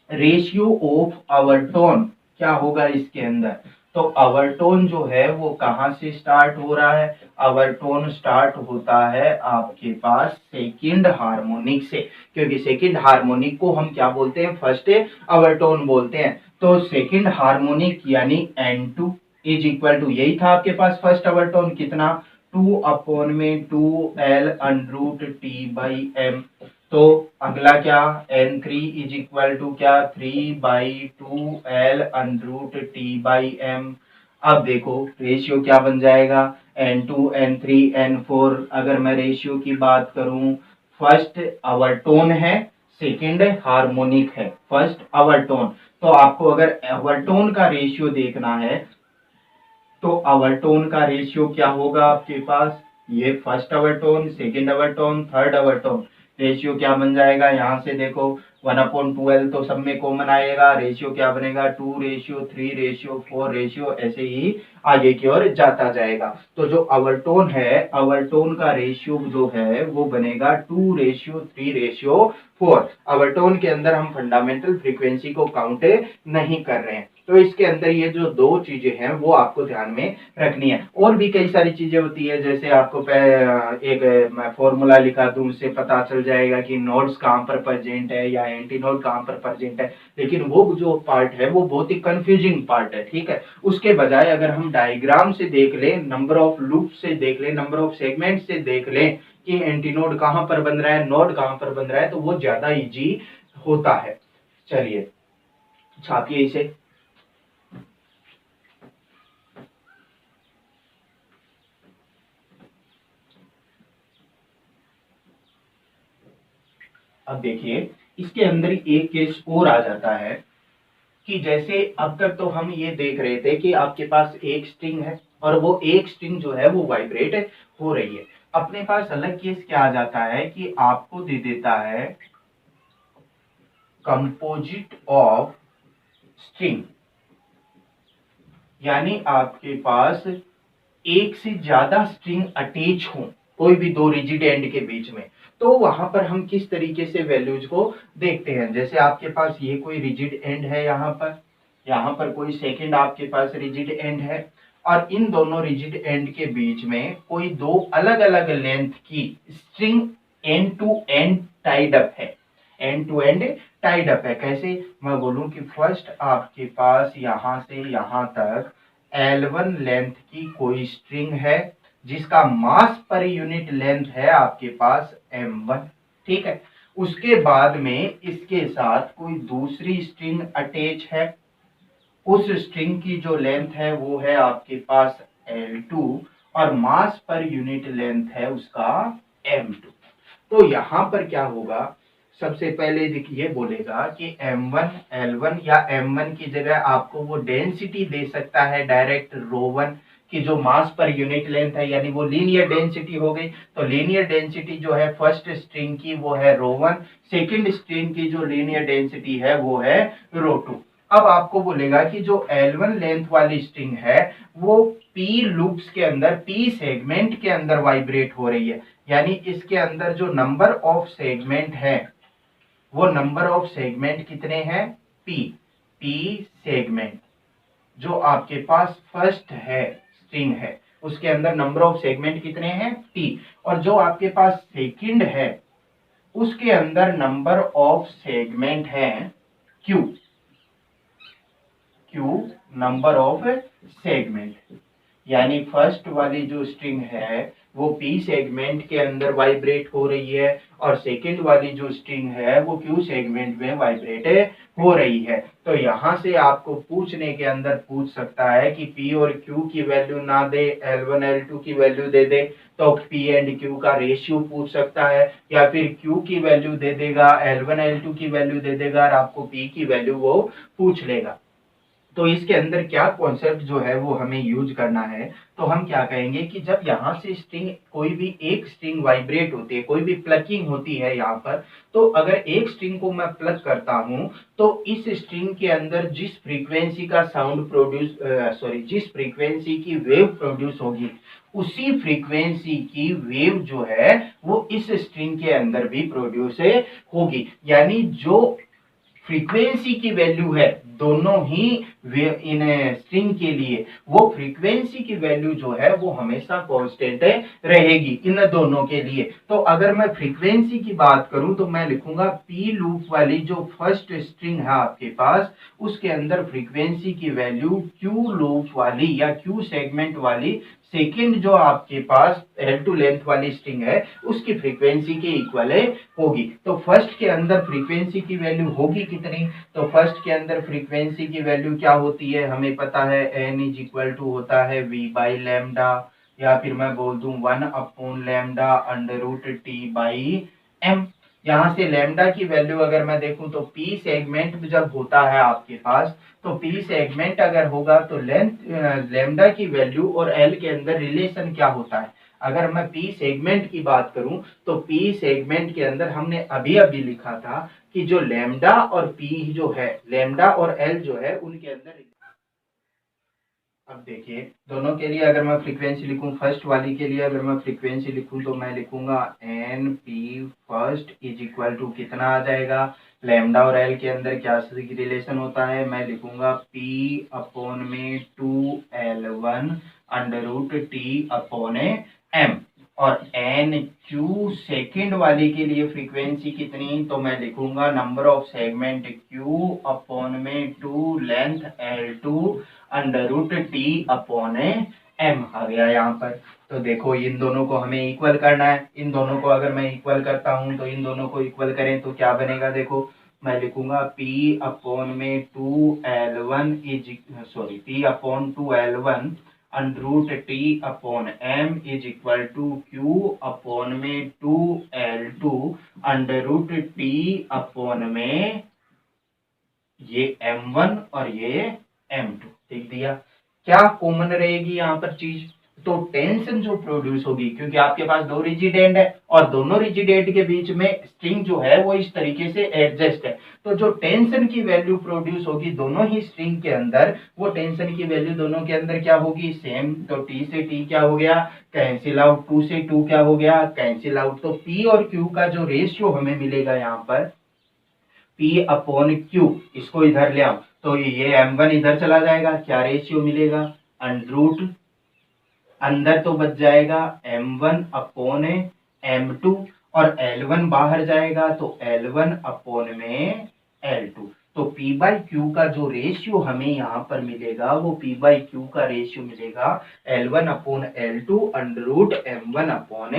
रेशियो ऑफ आवर टोन, क्या होगा इसके अंदर, तो आवर टोन जो है वो कहां से स्टार्ट हो रहा है, आवर टोन स्टार्ट होता है आपके पास सेकंड हार्मोनिक से, क्योंकि सेकंड हार्मोनिक को हम क्या बोलते हैं, फर्स्ट आवर टोन बोलते हैं। तो सेकंड हार्मोनिक यानी N2 इज इक्वल टू, यही था आपके पास फर्स्ट आवर टोन कितना, 2/2L under T by M. तो अगला क्या, N3 इज इक्वल टू क्या, 3/2L under T by M. अब देखो रेशियो क्या बन जाएगा, N2 N3 N4। अगर मैं रेशियो की बात करूं, फर्स्ट आवर टोन है, सेकंड हार्मोनिक है, फर्स्ट आवर टोन, तो आपको अगर आवर टोन का रेशियो देखना है तो आवर टोन का रेशियो क्या होगा आपके पास, ये first overtone, second overtone, third overtone, ratio क्या बन जाएगा, यहाँ से देखो 1/2L तो सब में कॉमन आएगा, रेशियो क्या बनेगा, 2:3:4 रेशियो ऐसे ही आगे की ओर जाता जाएगा। तो जो आवर टोन है, आवर टोन का रेशियो जो है वो बनेगा 2:3:4। आवर टोन के अंदर हम फंडामेंटल फ्रीक्वेंसी को काउंट नहीं कर रहे हैं, तो इसके अंदर ये जो दो चीजें हैं वो आपको ध्यान में रखनी है। और भी कई सारी चीजें होती है, जैसे आपको एक मैं फॉर्मूला लिखा दूं, उससे पता चल जाएगा कि नोड्स कहाँ पर प्रेजेंट है या एंटी नोड कहाँ पर प्रेजेंट है, लेकिन वो जो पार्ट है वो बहुत ही कंफ्यूजिंग पार्ट है, ठीक है। उसके बजाय अगर हम डायग्राम से देख ले, नंबर ऑफ लूप से देख ले, नंबर ऑफ सेगमेंट से देख ले कि एंटी नोड कहाँ पर बन रहा है, नोड कहाँ पर बन रहा है, तो वो ज्यादा इजी होता है। चलिए छापिए इसे। अब देखिए इसके अंदर एक केस और आ जाता है कि जैसे अब तक तो हम ये देख रहे थे कि आपके पास एक स्ट्रिंग है और वो एक स्ट्रिंग जो है वो वाइब्रेट हो रही है। अपने पास अलग केस क्या आ जाता है कि आपको दे देता है कंपोजिट ऑफ स्ट्रिंग, यानी आपके पास एक से ज्यादा स्ट्रिंग अटैच हो कोई भी दो रिजिड एंड के बीच में, तो वहां पर हम किस तरीके से वैल्यूज को देखते हैं, जैसे आपके पास ये कोई रिजिड एंड है, यहाँ पर कोई सेकंड आपके पास रिजिड एंड है, और इन दोनों रिजिड एंड के बीच में कोई दो अलग अलग लेंथ की string end to end tied up है, end to end tied up है। कैसे मैं बोलूं कि फर्स्ट आपके पास यहां से यहां तक L1 लेंथ की कोई स्ट्रिंग है जिसका मास पर यूनिट लेंथ है आपके पास M1, ठीक है। उसके बाद में इसके साथ कोई दूसरी स्ट्रिंग अटैच है, उस स्ट्रिंग की जो लेंथ है वो है आपके पास L2 और मास पर यूनिट लेंथ है उसका M2। तो यहां पर क्या होगा, सबसे पहले देखिए बोलेगा कि M1 L1 या M1 की जगह आपको वो डेंसिटी दे सकता है डायरेक्ट ρ1 की जो मास पर यूनिट लेंथ है, यानी वो लीनियर डेंसिटी हो गई। तो लीनियर डेंसिटी जो है फर्स्ट स्ट्रिंग की वो है ρ1, सेकंड स्ट्रिंग की जो लीनियर डेंसिटी है वो है ρ2। अब आपको बोलेगा कि जो L1 लेंथ वाली स्ट्रिंग है वो P लूप्स के अंदर, P सेगमेंट के अंदर वाइब्रेट हो रही है, यानी इसके अंदर जो नंबर ऑफ सेगमेंट है वो नंबर ऑफ सेगमेंट कितने हैं, P सेगमेंट जो आपके पास फर्स्ट है स्ट्रिंग है उसके अंदर नंबर ऑफ सेगमेंट कितने हैं P, और जो आपके पास सेकंड है उसके अंदर नंबर ऑफ सेगमेंट है Q नंबर ऑफ सेगमेंट, यानी फर्स्ट वाली जो स्ट्रिंग है वो P सेगमेंट के अंदर वाइब्रेट हो रही है और सेकंड वाली जो स्ट्रिंग है वो Q सेगमेंट में वाइब्रेट हो रही है। तो यहां से आपको पूछने के अंदर पूछ सकता है कि P और Q की वैल्यू ना दे, L1 L2 की वैल्यू दे दे, तो P एंड Q का रेशियो पूछ सकता है, या फिर Q की वैल्यू दे देगा, L1 L2 की वैल्यू दे देगा और आपको P की वैल्यू वो पूछ लेगा। तो इसके अंदर क्या कॉन्सेप्ट जो है वो हमें यूज करना है, तो हम क्या कहेंगे कि जब यहाँ से स्ट्रिंग, कोई भी एक स्ट्रिंग वाइब्रेट होती है, कोई भी प्लकिंग होती है यहाँ पर, तो अगर एक स्ट्रिंग को मैं प्लग करता हूँ तो इस स्ट्रिंग के अंदर जिस फ्रीक्वेंसी का साउंड जिस फ्रीक्वेंसी की वेव प्रोड्यूस होगी उसी फ्रीक्वेंसी की वेव जो है वो इस स्ट्रिंग के अंदर भी प्रोड्यूस होगी, यानी जो फ्रीक्वेंसी की वैल्यू है दोनों ही इन स्ट्रिंग के लिए, वो फ्रीक्वेंसी की वैल्यू जो है वो हमेशा कांस्टेंट रहेगी इन दोनों के लिए। तो अगर मैं फ्रीक्वेंसी की बात करूं तो मैं लिखूंगा P लूप वाली जो फर्स्ट स्ट्रिंग है आपके पास उसके अंदर फ्रीक्वेंसी की वैल्यू Q लूप वाली या Q सेगमेंट वाली सेकंड जो आपके पास L2 लेंथ वाली स्ट्रिंग है उसकी फ्रीक्वेंसी के इक्वल होगी। तो फर्स्ट के अंदर फ्रीक्वेंसी की वैल्यू होगी कितनी, तो फर्स्ट के अंदर फ्रीक्वेंसी की वैल्यू क्या होती है हमें पता है, n इज इक्वल टू होता है v बाई लैम्डा, या फिर मैं बोल दूं 1 upon lambda under root T by M. यहाँ से लैम्डा की वैल्यू अगर मैं देखूं तो P सेगमेंट जब होता है आपके पास, तो P सेगमेंट अगर होगा तो लेंथ लैम्डा की वैल्यू और L के अंदर रिलेशन क्या होता है। अगर मैं P सेगमेंट की बात करूं तो P सेगमेंट के अंदर हमने अभी अभी लिखा था कि जो लैम्डा और P जो है, लैम्डा और L जो है उनके अंदर, अब देखिए दोनों के लिए अगर मैं फ्रीक्वेंसी लिखूं, फर्स्ट वाली के लिए अगर मैं फ्रीक्वेंसी लिखूं तो मैं लिखूंगा N P first is equal to कितना आ जाएगा, लैम्डा और एल के अंदर क्या रिलेशन होता है, मैं लिखूंगा पी अपॉन में 2L1 under root T upon M. और एन क्यू सेकेंड वाली के लिए फ्रीक्वेंसी कितनी, तो मैं लिखूंगा number of segment Q upon में 2 length L2 under root T upon M आ गया यहाँ पर। तो देखो इन दोनों को हमें इक्वल करना है, इन दोनों को अगर मैं इक्वल करता हूं तो इन दोनों को इक्वल करें तो क्या बनेगा, देखो मैं लिखूंगा P अपॉन में 2L1 P upon 2L1 under root T upon M is equal to Q upon में 2L2 under root T upon में ये M1 और ये M2 लिख दिया। क्या कॉमन रहेगी यहाँ पर चीज, तो टेंशन जो प्रोड्यूस होगी, क्योंकि आपके पास दो रिजिड एंड है और दोनों रिजिड एंड के बीच में स्ट्रिंग जो है वो इस तरीके से एडजस्ट है, तो जो टेंशन की वैल्यू प्रोड्यूस होगी दोनों ही स्ट्रिंग के अंदर, वो टेंशन की वैल्यू दोनों के अंदर क्या होगी, सेम। तो टी से टी क्या हो गया, कैंसिल आउट, टू से टू क्या हो गया, कैंसिल आउट। तो पी और क्यू का जो रेशियो हमें मिलेगा यहाँ पर P अपॉन क्यू, इसको इधर ले आओ तो ये M1 इधर चला जाएगा, क्या रेशियो मिलेगा, अंडरूट अंदर तो बच जाएगा M1 अपॉन M2 और L1 बाहर जाएगा तो L1 अपॉन में L2। तो P बाई क्यू का जो रेशियो हमें यहाँ पर मिलेगा वो P बाई क्यू का रेशियो मिलेगा L1 upon L2 under root M1 upon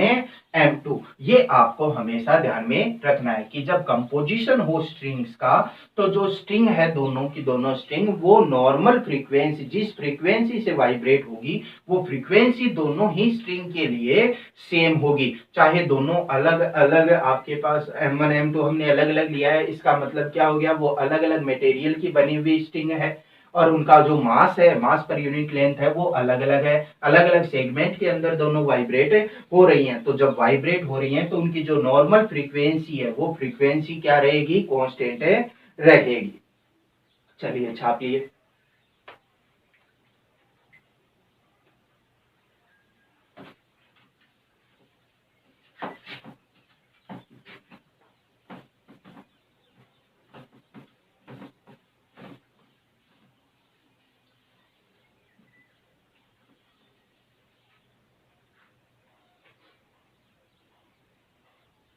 M2। ये आपको हमेशा ध्यान में रखना है कि जब कंपोजिशन हो स्ट्रिंग्स का, तो जो स्ट्रिंग है दोनों की दोनों स्ट्रिंग वो नॉर्मल फ्रीक्वेंसी, जिस फ्रीक्वेंसी से वाइब्रेट होगी वो फ्रीक्वेंसी दोनों ही स्ट्रिंग के लिए सेम होगी। चाहे दोनों अलग अलग आपके पास M1 M2 हमने अलग अलग लिया है, इसका मतलब क्या हो गया, वो अलग अलग मटेरियल की बनी हुई स्ट्रिंग है और उनका जो मास है, मास पर यूनिट लेंथ है, वो अलग अलग है, अलग अलग सेगमेंट के अंदर दोनों वाइब्रेट हो रही हैं। तो जब वाइब्रेट हो रही हैं तो उनकी जो नॉर्मल फ्रीक्वेंसी है वो फ्रीक्वेंसी क्या रहेगी, कांस्टेंट रहेगी। चलिए छाप लिए।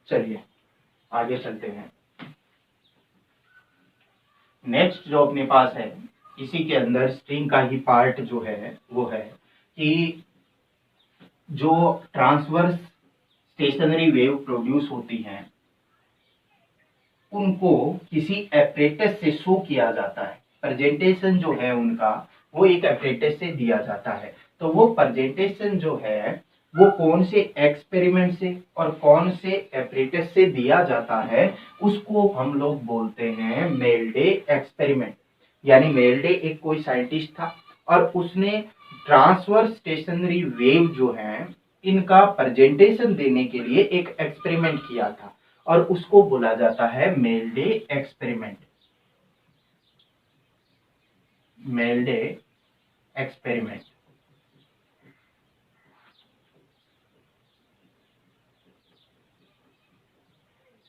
चलिए आगे चलते हैं। नेक्स्ट जो अपने पास है, इसी के अंदर स्ट्रिंग का ही पार्ट जो है वो है कि जो ट्रांसवर्स स्टेशनरी वेव प्रोड्यूस होती हैं उनको किसी एपरेटस से शो किया जाता है। प्रेजेंटेशन जो है उनका वो एक एपरेटस से दिया जाता है। तो वो प्रेजेंटेशन जो है वो कौन से एक्सपेरिमेंट से और कौन से एपरेटस से दिया जाता है, उसको हम लोग बोलते हैं मेल्डे एक्सपेरिमेंट। यानी मेल्डे एक कोई साइंटिस्ट था और उसने ट्रांसवर्स स्टेशनरी वेव जो है इनका प्रेजेंटेशन देने के लिए एक एक्सपेरिमेंट किया था और उसको बोला जाता है मेल्डे एक्सपेरिमेंट। मेल्डे एक्सपेरिमेंट।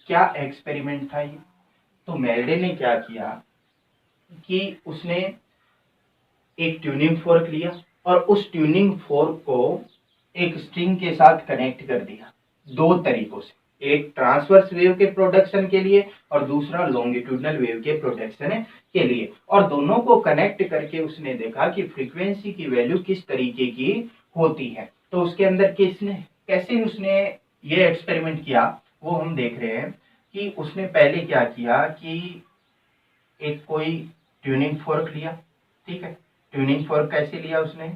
क्या एक्सपेरिमेंट था ये? तो मेल्डे ने क्या किया कि उसने एक ट्यूनिंग फोर्क लिया और उस ट्यूनिंग फोर्क को एक स्ट्रिंग के साथ कनेक्ट कर दिया दो तरीकों से, एक ट्रांसवर्स वेव के प्रोडक्शन के लिए और दूसरा लॉन्गिट्यूडनल वेव के प्रोडक्शन के लिए। और दोनों को कनेक्ट करके उसने देखा कि फ्रीक्वेंसी की वैल्यू किस तरीके की होती है। तो उसके अंदर किसने कैसे उसने ये एक्सपेरिमेंट किया वो हम देख रहे हैं कि उसने पहले क्या किया कि एक कोई ट्यूनिंग फोर्क लिया। ठीक है, ट्यूनिंग फोर्क कैसे लिया उसने,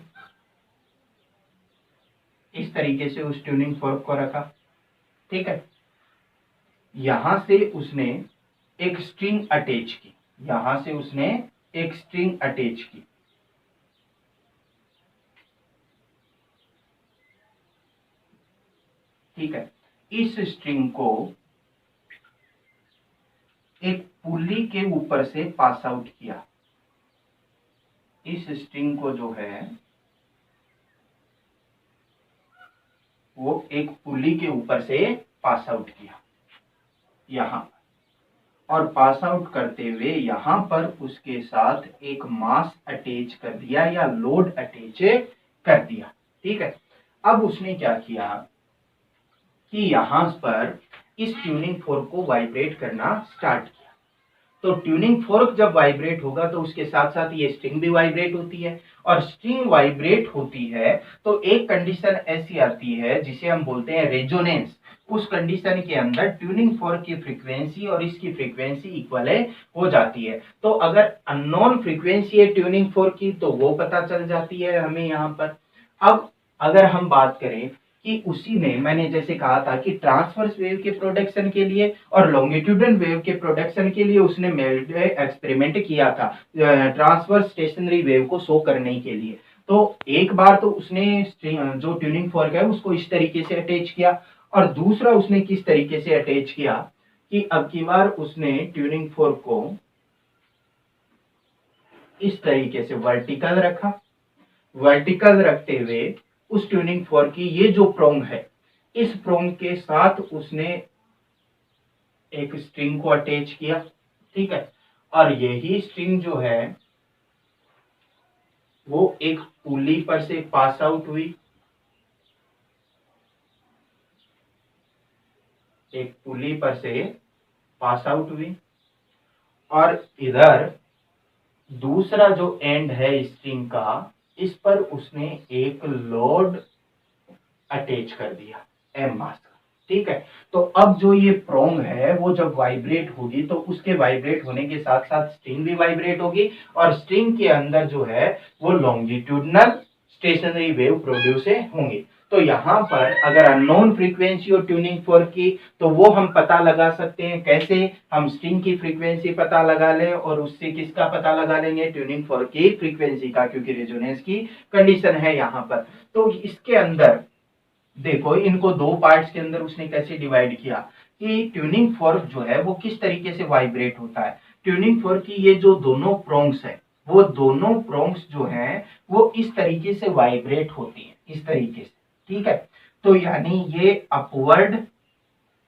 इस तरीके से उस ट्यूनिंग फोर्क को रखा। ठीक है, यहां से उसने एक स्ट्रिंग अटैच की, यहां से उसने एक स्ट्रिंग अटैच की। ठीक है, इस स्ट्रिंग को एक पुली के ऊपर से पास आउट किया। इस स्ट्रिंग को जो है वो एक पुली के ऊपर से पास आउट किया यहां, और पास आउट करते हुए यहां पर उसके साथ एक मास अटैच कर दिया या लोड अटैच कर दिया। ठीक है, अब उसने क्या किया कि यहां पर इस ट्यूनिंग फोर्क को वाइब्रेट करना स्टार्ट किया। तो ट्यूनिंग फोर्क जब वाइब्रेट होगा तो उसके साथ साथ ये स्ट्रिंग भी वाइब्रेट होती है, और स्ट्रिंग वाइब्रेट होती है तो एक कंडीशन ऐसी आती है जिसे हम बोलते हैं रेजोनेंस। उस कंडीशन के अंदर ट्यूनिंग फोर्क की फ्रीक्वेंसी और इसकी फ्रीक्वेंसी इक्वल हो जाती है। तो अगर अननोन फ्रीक्वेंसी है ट्यूनिंग फोर्क की तो वो पता चल जाती है हमें यहाँ पर। अब अगर हम बात करें कि उसी ने, मैंने जैसे कहा था कि ट्रांसवर्स वेव के प्रोडक्शन के लिए और लॉन्गिट्यूडनल वेव के प्रोडक्शन के लिए उसने मेल्डे एक्सपेरिमेंट किया था ट्रांसवर्स स्टेशनरी वेव को शो करने के लिए। तो एक बार तो उसने जो ट्यूनिंग फॉर्क है उसको इस तरीके से अटैच किया, और दूसरा उसने किस तरीके से अटैच किया कि अब की बार उसने ट्यूनिंग फोर्क को इस तरीके से वर्टिकल रखा। वर्टिकल रखते हुए उस ट्यूनिंग फोर्क की ये जो प्रोंग है, इस प्रोंग के साथ उसने एक स्ट्रिंग को अटैच किया, ठीक है। और यही स्ट्रिंग जो है वो एक पुली पर से पास आउट हुई, एक पुली पर से पास आउट हुई, और इधर दूसरा जो एंड है स्ट्रिंग का, इस पर उसने एक लोड अटैच कर दिया एम मास का, ठीक है। तो अब जो ये प्रोंग है वो जब वाइब्रेट होगी तो उसके वाइब्रेट होने के साथ साथ स्ट्रिंग भी वाइब्रेट होगी, और स्ट्रिंग के अंदर जो है वो लॉन्गिट्यूडनल स्टेशनरी वेव प्रोड्यूस होंगे। तो यहाँ पर अगर अननोन फ्रीक्वेंसी और ट्यूनिंग फोर्क की, तो वो हम पता लगा सकते हैं कैसे, हम स्ट्रिंग की फ्रीक्वेंसी पता लगा लें और उससे किसका पता लगा लेंगे, ट्यूनिंग फोर्क की फ्रीक्वेंसी का, क्योंकि रेजोनेंस की कंडीशन है यहाँ पर। तो इसके अंदर देखो, इनको दो पार्ट्स के अंदर उसने कैसे डिवाइड किया कि ट्यूनिंग फोर्क जो है वो किस तरीके से वाइब्रेट होता है। ट्यूनिंग फोर्क की ये जो दोनों प्रोंग्स है, वो दोनों प्रोंग्स जो हैं वो इस तरीके से वाइब्रेट होती हैं, इस तरीके से, ठीक है। तो यानी ये अपवर्ड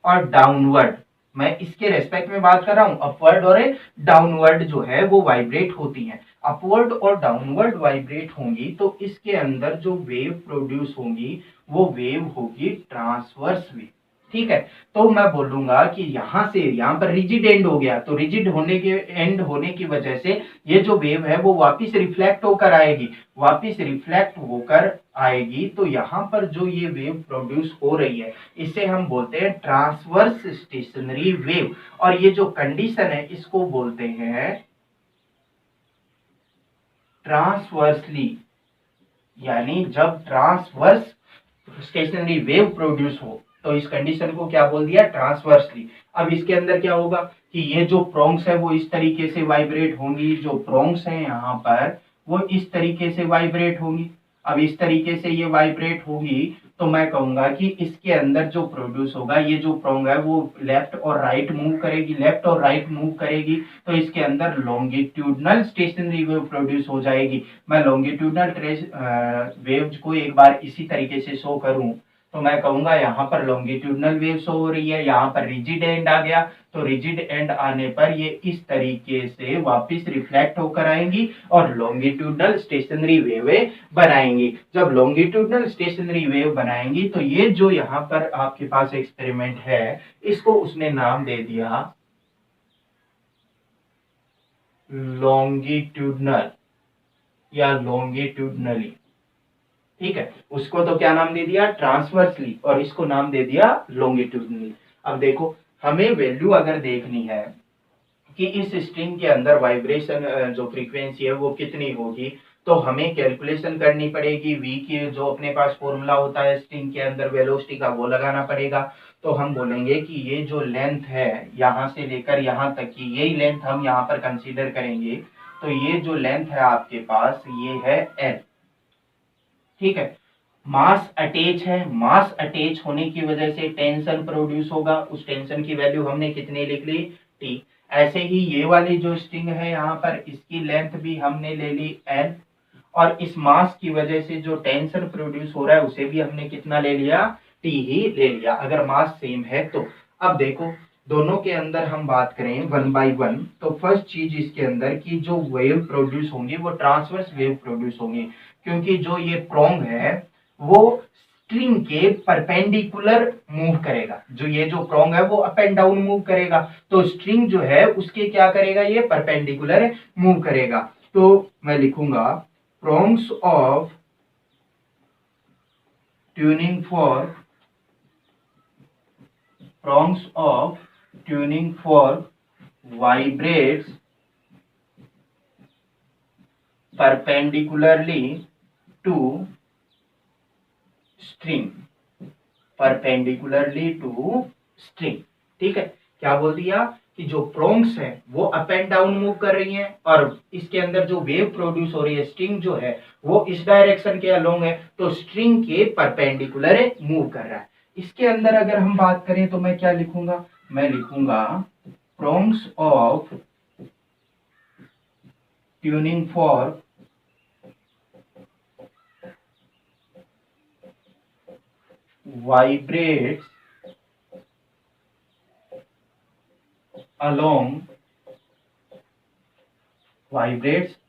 और डाउनवर्ड, मैं इसके रेस्पेक्ट में बात कर रहा हूं, अपवर्ड और डाउनवर्ड जो है वो वाइब्रेट होती हैं। अपवर्ड और डाउनवर्ड वाइब्रेट होंगी तो इसके अंदर जो वेव प्रोड्यूस होंगी वो वेव होगी ट्रांसवर्स वेव, ठीक है। तो मैं बोलूंगा कि यहां से यहां पर रिजिड एंड हो गया, तो रिजिड होने के एंड होने की वजह से ये जो वेव है वो वापस रिफ्लेक्ट होकर आएगी, वापस रिफ्लेक्ट होकर आएगी। तो यहां पर जो ये वेव प्रोड्यूस हो रही है इसे हम बोलते हैं ट्रांसवर्स स्टेशनरी वेव, और ये जो कंडीशन है इसको बोलते हैं ट्रांसवर्सली, यानी जब ट्रांसवर्स स्टेशनरी वेव प्रोड्यूस हो तो इस कंडीशन को क्या बोल दिया, ट्रांसवर्सली। अब इसके अंदर क्या होगा कि ये जो प्रोंग्स है वो इस तरीके से वाइब्रेट होंगी, जो प्रोंग्स है यहाँ पर वो इस तरीके से वाइब्रेट होंगी। अब इस तरीके से ये वाइब्रेट होगी तो मैं कहूंगा कि इसके अंदर जो प्रोड्यूस होगा, ये जो प्रोंग है वो लेफ्ट और राइट मूव करेगी, लेफ्ट और राइट मूव करेगी, तो इसके अंदर लॉन्गिट्यूडनल स्टेशनरी वेव प्रोड्यूस हो जाएगी। मैं लॉन्गिट्यूडनल वेव को एक बार इसी तरीके से शो करूं तो मैं कहूंगा यहाँ पर लॉन्गिट्यूडनल वेव शो हो रही है, यहाँ पर रिजिड एंड आ गया, तो रिजिड एंड आने पर ये इस तरीके से वापस रिफ्लेक्ट होकर आएंगी और लॉन्गिट्यूडनल स्टेशनरी वेवें बनाएंगी। जब लॉन्गिट्यूडनल स्टेशनरी वेव बनाएंगी तो ये जो यहाँ पर आपके पास एक्सपेरिमेंट है इसको उसने नाम दे दिया लॉन्गिट्यूडनल या लॉन्गिट्यूडनली, ठीक है। उसको तो क्या नाम दे दिया, ट्रांसवर्सली, और इसको नाम दे दिया लॉन्गिट्यूडनली। अब देखो, हमें वैल्यू अगर देखनी है कि इस स्ट्रिंग के अंदर वाइब्रेशन जो फ्रीक्वेंसी है वो कितनी होगी, तो हमें कैलकुलेशन करनी पड़ेगी, वी की जो अपने पास फॉर्मूला होता है स्ट्रिंग के अंदर वेलोसिटी का वो लगाना पड़ेगा। तो हम बोलेंगे कि ये जो लेंथ है यहाँ से लेकर यहाँ तक की, यही लेंथ हम यहाँ पर कंसीडर करेंगे। तो ये जो लेंथ है आपके पास ये है एल, ठीक है। मास अटैच है, मास अटैच होने की वजह से टेंशन प्रोड्यूस होगा, उस टेंशन की वैल्यू हमने कितनी लिख ली, टी। ऐसे ही ये वाली जो स्ट्रिंग है यहाँ पर इसकी लेंथ भी हमने ले ली एल, और इस मास की वजह से जो टेंशन प्रोड्यूस हो रहा है उसे भी हमने कितना ले लिया, टी ही ले लिया, अगर मास सेम है तो। अब देखो, दोनों के अंदर हम बात करें वन बाय वन, तो फर्स्ट चीज इसके अंदर की जो वेव प्रोड्यूस होंगी वो ट्रांसवर्स वेव प्रोड्यूस होंगी, क्योंकि जो ये प्रोंग है वो स्ट्रिंग के परपेंडिकुलर मूव करेगा, जो ये जो प्रोंग है वो अप एंड डाउन मूव करेगा, तो स्ट्रिंग जो है उसके क्या करेगा, ये परपेंडिकुलर मूव करेगा। तो मैं लिखूंगा prongs of tuning fork, prongs of tuning fork vibrates perpendicularly to string, perpendicularly to string, ठीक है। क्या बोल दिया कि जो प्रोंग्स है वो अप एंड डाउन मूव कर रही हैं और इसके अंदर जो वेव प्रोड्यूस हो रही है स्ट्रिंग जो है वो इस डायरेक्शन के अलोंग है, तो स्ट्रिंग के परपेंडिकुलर मूव कर रहा है। इसके अंदर अगर हम बात करें तो मैं क्या लिखूंगा, मैं लिखूंगा prongs of tuning fork vibrates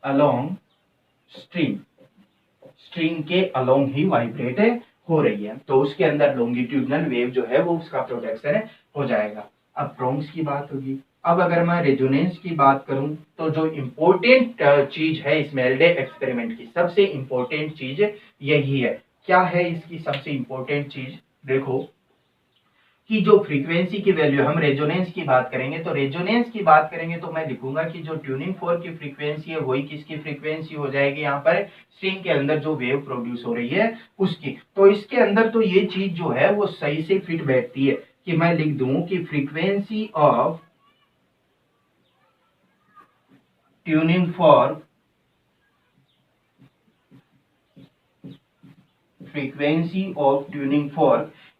along string, string के अलोंग ही वाइब्रेट हो रही है, तो उसके अंदर लॉन्गिट्यूडनल वेव जो है वो उसका प्रोडक्शन हो जाएगा। अब प्रोंग्स की बात होगी। अब अगर मैं रेजोनेंस की बात करूं तो जो इम्पोर्टेंट चीज है इस मेल्डे एक्सपेरिमेंट की, सबसे इम्पोर्टेंट चीज यही है। क्या है इसकी सबसे इम्पोर्टेंट चीज, देखो कि जो फ्रीक्वेंसी की वैल्यू, हम रेजोनेंस की बात करेंगे तो रेजोनेंस की बात करेंगे तो मैं लिखूंगा कि जो ट्यूनिंग फोर्क की फ्रीक्वेंसी है वही किसकी फ्रीक्वेंसी हो जाएगी, यहाँ पर स्ट्रिंग के अंदर जो वेव प्रोड्यूस हो रही है उसकी। तो इसके अंदर तो ये चीज जो है वो सही से फिट बैठती है कि मैं लिख दूं कि frequency of tuning fork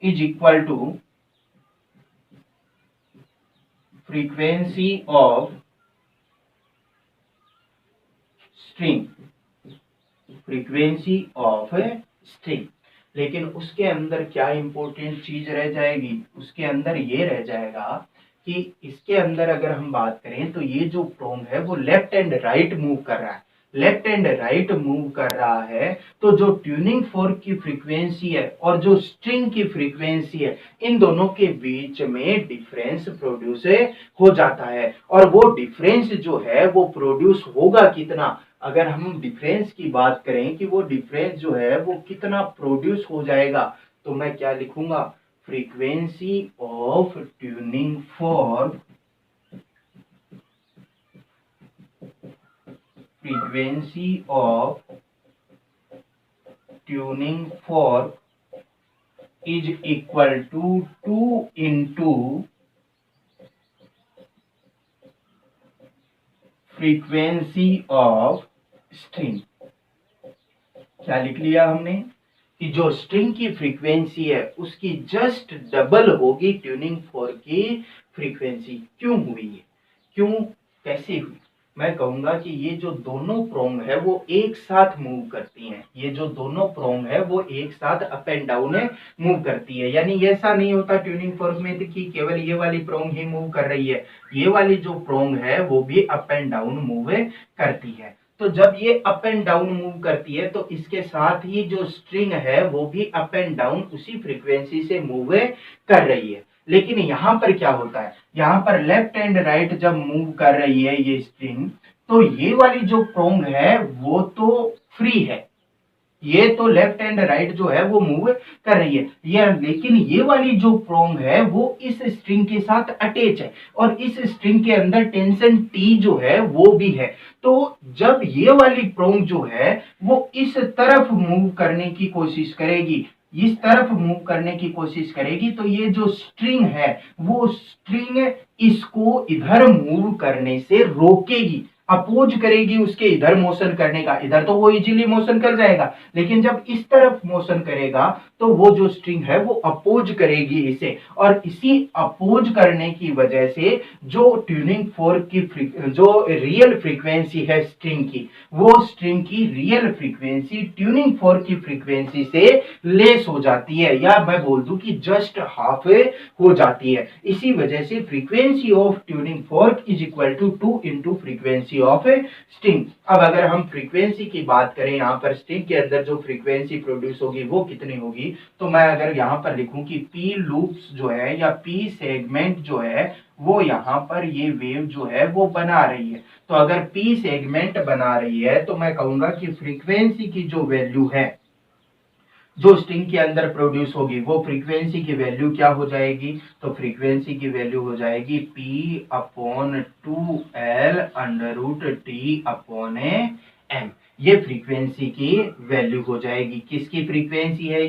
is equal to frequency of string, frequency of string। लेकिन उसके अंदर क्या इंपॉर्टेंट चीज रह जाएगी, उसके अंदर ये रह जाएगा कि इसके अंदर अगर हम बात करें तो ये जो प्रोंग है वो लेफ्ट एंड राइट मूव कर रहा है, लेफ्ट एंड राइट मूव कर रहा है, तो जो ट्यूनिंग फोर्क की फ्रीक्वेंसी है और जो स्ट्रिंग की फ्रीक्वेंसी है इन दोनों के बीच में डिफरेंस प्रोड्यूस हो जाता है। और वो डिफरेंस जो है वो प्रोड्यूस होगा कितना, अगर हम डिफरेंस की बात करें कि वो डिफरेंस जो है वो कितना प्रोड्यूस हो जाएगा, तो मैं क्या लिखूंगा, frequency of tuning fork, frequency of tuning fork is equal to 2 into frequency of string। क्या लिख लिया हमने कि जो स्ट्रिंग की फ्रीक्वेंसी है उसकी जस्ट डबल होगी ट्यूनिंग फोर्क की फ्रीक्वेंसी। क्यों हुई है, क्यों कैसे हुई, मैं कहूंगा कि ये जो दोनों प्रोंग है वो एक साथ मूव करती हैं, ये जो दोनों प्रोंग है वो एक साथ अप एंड डाउन मूव करती है। यानी ऐसा नहीं होता ट्यूनिंग फोर्क में कि केवल ये वाली प्रोंग ही मूव कर रही है, ये वाली जो प्रोंग है वो भी अप एंड डाउन मूव करती है। तो जब ये अप एंड डाउन मूव करती है तो इसके साथ ही जो स्ट्रिंग है वो भी अप एंड डाउन उसी फ्रीक्वेंसी से मूव कर रही है। लेकिन यहाँ पर क्या होता है, यहाँ पर लेफ्ट एंड राइट जब मूव कर रही है ये स्ट्रिंग, तो ये वाली जो प्रोंग है वो तो फ्री है, ये तो लेफ्ट एंड राइट जो है वो मूव कर रही है, ये लेकिन ये वाली जो प्रोंग है वो इस स्ट्रिंग के साथ अटैच है और इस स्ट्रिंग के अंदर टेंशन टी जो है वो भी है। तो जब ये वाली प्रोंग जो है वो इस तरफ मूव करने की कोशिश करेगी, इस तरफ मूव करने की कोशिश करेगी, तो ये जो स्ट्रिंग है वो स्ट्रिंग इसको इधर मूव करने से रोकेगी, अपोज करेगी उसके इधर मोशन करने का। इधर तो वो इजीली मोशन कर जाएगा, लेकिन जब इस तरफ मोशन करेगा तो वो जो स्ट्रिंग है वो अपोज करेगी इसे, और इसी अपोज करने की वजह से जो ट्यूनिंग फोर्क की जो रियल फ्रीक्वेंसी है स्ट्रिंग की, वो स्ट्रिंग की रियल फ्रीक्वेंसी ट्यूनिंग फोर्क की फ्रीक्वेंसी से लेस हो जाती है, या मैं बोल दूं कि जस्ट हाफ हो जाती है। इसी वजह से frequency of tuning fork is equal to 2 into frequency of string. अब अगर हम फ्रीक्वेंसी की बात करें, यहाँ पर स्ट्रिंग के अंदर जो फ्रीक्वेंसी प्रोड्यूस होगी वो कितनी होगी, तो मैं अगर यहाँ पर लिखूं कि पी लूप्स जो है या पी सेगमेंट जो है वो यहाँ पर ये वेव जो है वो बना रही है, तो अगर पी सेगमेंट बना रही है तो मैं कहूंगा कि फ्रीक्वेंसी की जो वैल्यू है जो स्ट्रिंग के अंदर प्रोड्यूस होगी वो फ्रीक्वेंसी की वैल्यू क्या हो जाएगी, तो फ्रीक्वेंसी की वैल्यू हो जाएगी P upon 2L under root T upon M। ये फ्रीक्वेंसी की वैल्यू हो जाएगी। किसकी फ्रीक्वेंसी है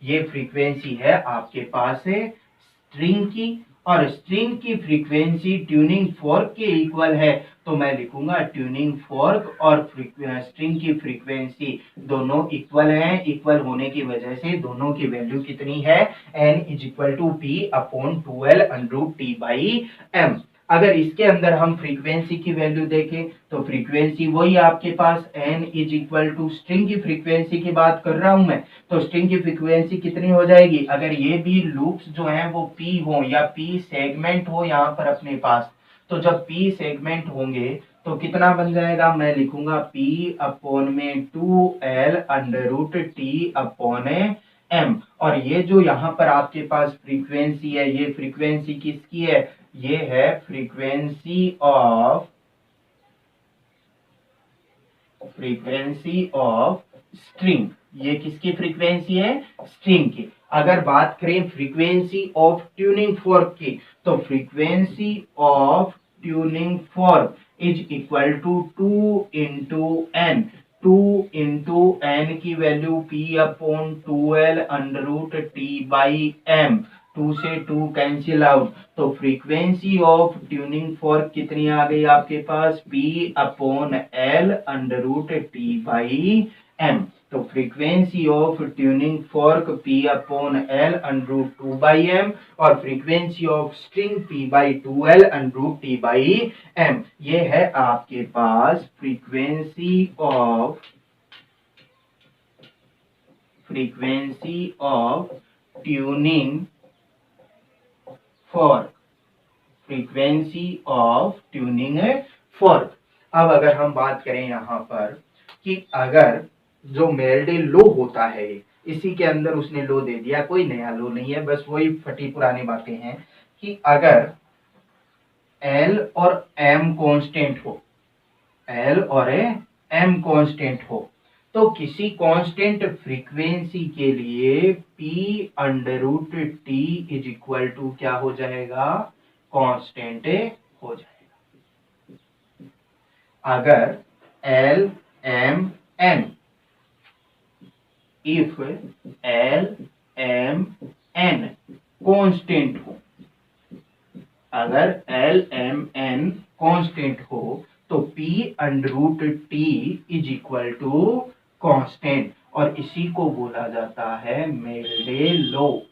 ये फ्रीक्वेंसी है आपके पास है स्ट्रिंग की और स्ट्रिंग की फ्रीक्वेंसी ट्यूनिंग फोर्क के इक्वल है, तो मैं लिखूंगा ट्यूनिंग फोर्क और स्ट्रिंग की फ्रीक्वेंसी दोनों इक्वल हैं। इक्वल होने की वजह से दोनों की वैल्यू कितनी है, n is equal to P upon 12 under T by M. अगर इसके अंदर हम फ्रीक्वेंसी की वैल्यू देखें तो फ्रीक्वेंसी वही आपके पास n is equal to string की फ्रीक्वेंसी की बात कर रहा हूं मैं, तो स्ट्रिंग की फ्रीक्वेंसी कितनी हो जाएगी, अगर ये भी लूप्स जो हैं वो p हो या p सेगमेंट हो यहाँ पर अपने पास, तो जब p सेगमेंट होंगे तो कितना बन जाएगा, मैं लिखूंगा p अपॉन में 2l under root T upon m। और ये जो यहाँ पर आपके पास फ्रीक्वेंसी है, ये फ्रीक्वेंसी किसकी है, ये है फ्रीक्वेंसी ऑफ स्ट्रिंग। ये किसकी फ्रीक्वेंसी है, स्ट्रिंग की। अगर बात करें फ्रीक्वेंसी ऑफ ट्यूनिंग फोर्क की, तो frequency of tuning fork is equal to 2 into N. 2 into N की value p upon 2l under root T by M. 2 से 2 कैंसिल आउट, तो फ्रीक्वेंसी ऑफ ट्यूनिंग फोर्क कितनी आ गई आपके पास, p upon L under root T by M. तो frequency of tuning fork p upon L under root 2 by M और frequency of string p by 2l under root T by M. ये है आपके पास frequency of tuning fork, frequency of tuning fork. अब अगर हम बात करें यहाँ पर कि अगर जो मेलोडी लो होता है, इसी के अंदर उसने लो दे दिया, कोई नया लो नहीं है, बस वही फटी पुरानी बातें हैं कि अगर L और M कांस्टेंट हो, L और M कांस्टेंट हो, तो किसी कांस्टेंट फ्रीक्वेंसी के लिए P under root T is equal to क्या हो जाएगा, कांस्टेंट हो जाएगा। अगर L M N, if L M N constant हो, अगर L M N कांस्टेंट हो तो P under root T is equal to constant, और इसी को बोला जाता है मेल्डे लो।